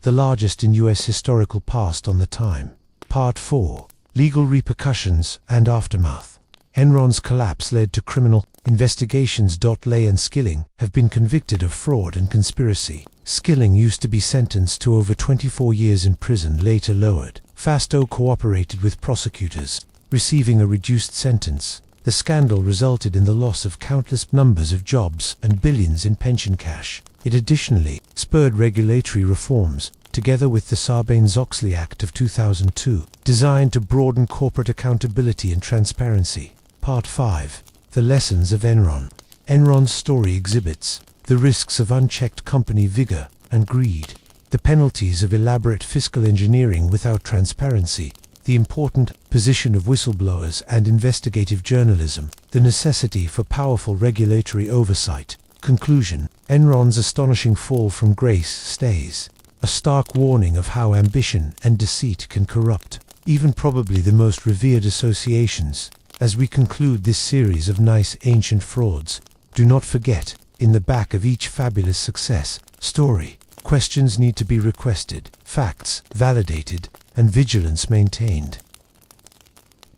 the largest in U.S. historical past on the time. Part 4. Legal repercussions and aftermath. Enron's collapse led to criminal investigations. Lay and Skilling have been convicted of fraud and conspiracy. Skilling used to be sentenced to over 24 years in prison, later lowered. Fasto cooperated with prosecutors, receiving a reduced sentence. The scandal resulted in the loss of countless numbers of jobs and billions in pension cash. It additionally spurred regulatory reforms, together with the Sarbanes-Oxley Act of 2002, designed to broaden corporate accountability and transparency. Part 5. The lessons of Enron. Enron's story exhibits the risks of unchecked company vigor and greed, the penalties of elaborate fiscal engineering without transparency, the important position of whistleblowers and investigative journalism, the necessity for powerful regulatory oversight. Conclusion: Enron's astonishing fall from grace stays a stark warning of how ambition and deceit can corrupt even probably the most revered associations. As we conclude this series of nice ancient frauds, do not forget, in the back of each fabulous success story, questions need to be requested, facts validated, and vigilance maintained.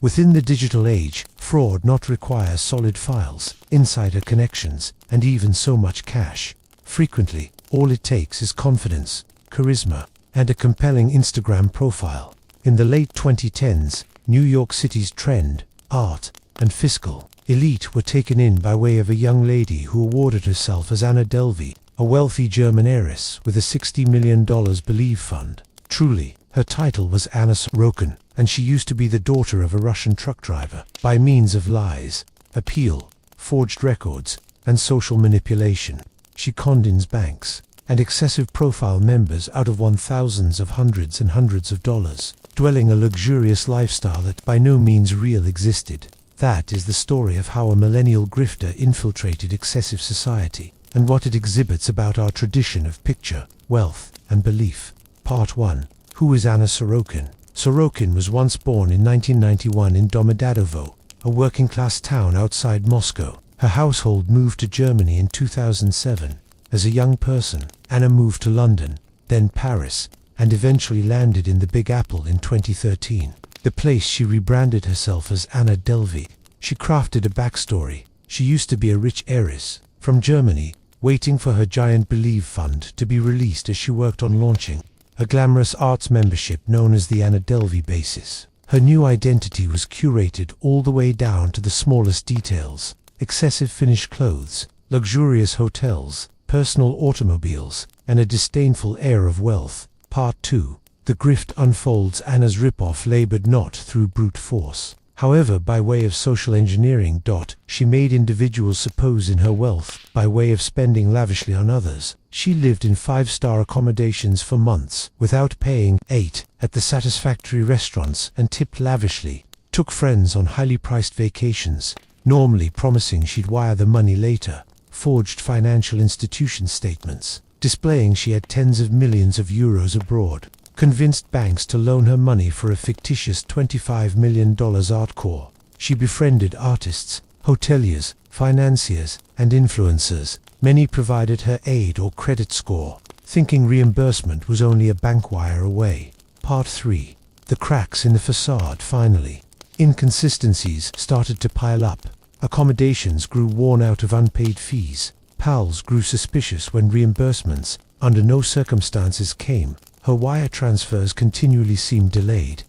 Within the digital age, fraud not requires solid files, insider connections, and even so much cash. Frequently, all it takes is confidence, charisma, and a compelling Instagram profile. In the late 2010s, New York City's trend, art, and fiscal elite were taken in by way of a young lady who awarded herself as Anna Delvey, a wealthy German heiress with a $60 million Believe fund. Truly, her title was Anna Sorokin, and she used to be the daughter of a Russian truck driver. By means of lies, appeal, forged records, and social manipulation, she conned in banks and excessive profile members out of thousands of hundreds and hundreds of dollars, dwelling a luxurious lifestyle that by no means real existed. That is the story of how a millennial grifter infiltrated excessive society, and what it exhibits about our tradition of picture, wealth, and belief. Part 1. Who is Anna Sorokin? Sorokin was once born in 1991 in Domodedovo, a working-class town outside Moscow. Her household moved to Germany in 2007. As a young person, Anna moved to London, then Paris, and eventually landed in the Big Apple in 2013. The place she rebranded herself as Anna Delvey. She crafted a backstory. She used to be a rich heiress from Germany, waiting for her giant Believe fund to be released as she worked on launching a glamorous arts membership known as the Anna Delvey Basis. Her new identity was curated all the way down to the smallest details: excessive finished clothes, luxurious hotels, personal automobiles, and a disdainful air of wealth. Part 2. The grift unfolds. Anna's ripoff labored not through brute force, however, by way of social engineering. She made individuals suppose in her wealth by way of spending lavishly on others. She lived in 5-star accommodations for months without paying, ate at the satisfactory restaurants and tipped lavishly, took friends on highly priced vacations, normally promising she'd wire the money later, forged financial institution statements displaying she had tens of millions of euros abroad, convinced banks to loan her money for a fictitious $25 million art core. She befriended artists, hoteliers, financiers, and influencers. Many provided her aid or credit score, thinking reimbursement was only a bank wire away. Part 3. The cracks in the facade. Finally, inconsistencies started to pile up. Accommodations grew worn out of unpaid fees. Pals grew suspicious when reimbursements, under no circumstances, came. Her wire transfers continually seemed delayed.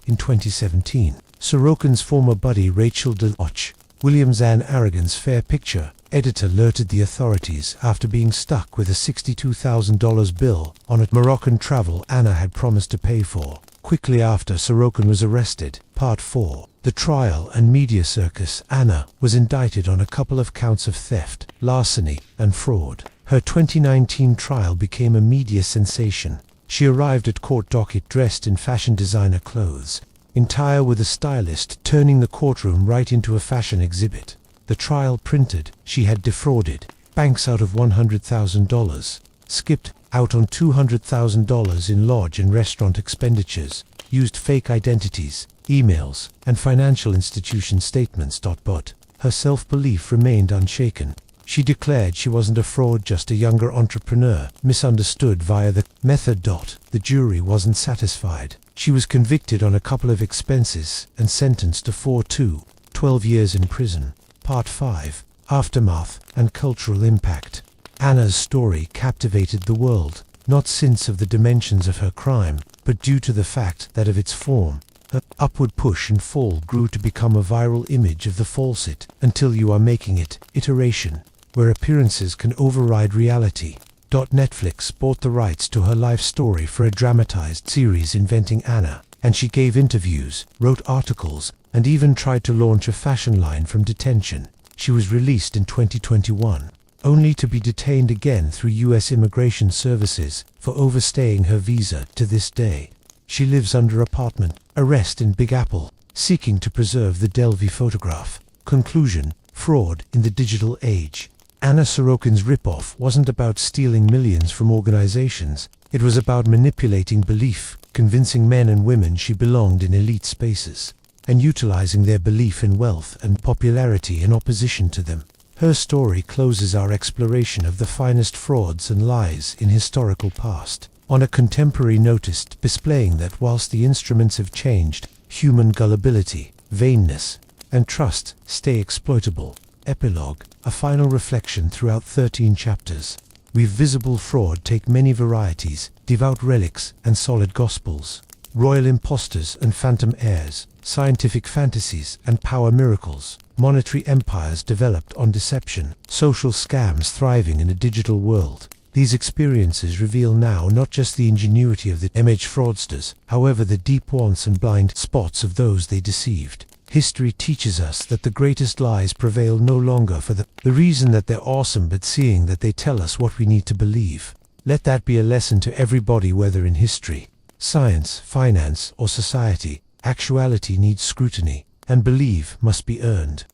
In 2017, Sorokin's former buddy Rachel DeLoach, Williams Ann Aragon's Fair Picture editor, alerted the authorities after being stuck with a $62,000 bill on a Moroccan travel Anna had promised to pay for. Quickly after, Sorokin was arrested. Part 4. The trial and media circus. Anna was indicted on a couple of counts of theft, larceny, and fraud. Her 2019 trial became a media sensation. She arrived at court docket dressed in fashion designer clothes, entire with a stylist, turning the courtroom right into a fashion exhibit. The trial printed she had defrauded banks out of $100,000, skipped out on $200,000 in lodge and restaurant expenditures, used fake identities, emails, and financial institution statements. But her self-belief remained unshaken. She declared she wasn't a fraud, just a younger entrepreneur, misunderstood via the method. The jury wasn't satisfied. She was convicted on a couple of expenses and sentenced to 12 years in prison. Part 5. Aftermath and Cultural Impact. Anna's story captivated the world, not since of the dimensions of her crime, but due to the fact that of its form. Her upward push and fall grew to become a viral image of the facet, until you are making it, iteration, where appearances can override reality. Netflix bought the rights to her life story for a dramatized series Inventing Anna, and she gave interviews, wrote articles, and even tried to launch a fashion line from detention. She was released in 2021, only to be detained again through U.S. Immigration Services for overstaying her visa. To this day, she lives under apartment arrest in Big Apple, seeking to preserve the Delvey photograph. Conclusion: fraud in the digital age. Anna Sorokin's ripoff wasn't about stealing millions from organizations. It was about manipulating belief, convincing men and women she belonged in elite spaces, and utilizing their belief in wealth and popularity in opposition to them. Her story closes our exploration of the finest frauds and lies in historical past, on a contemporary notice displaying that whilst the instruments have changed, human gullibility, vainness, and trust stay exploitable. Epilogue, a final reflection throughout 13 chapters. We've visible fraud take many varieties, devout relics and solid gospels, royal imposters and phantom heirs, scientific fantasies and power miracles, monetary empires developed on deception, social scams thriving in a digital world. These experiences reveal now not just the ingenuity of the image fraudsters, however the deep wants and blind spots of those they deceived. History teaches us that the greatest lies prevail no longer for the reason that they're awesome, but seeing that they tell us what we need to believe. Let that be a lesson to everybody, whether in history, science, finance, or society. Actuality needs scrutiny, and belief must be earned.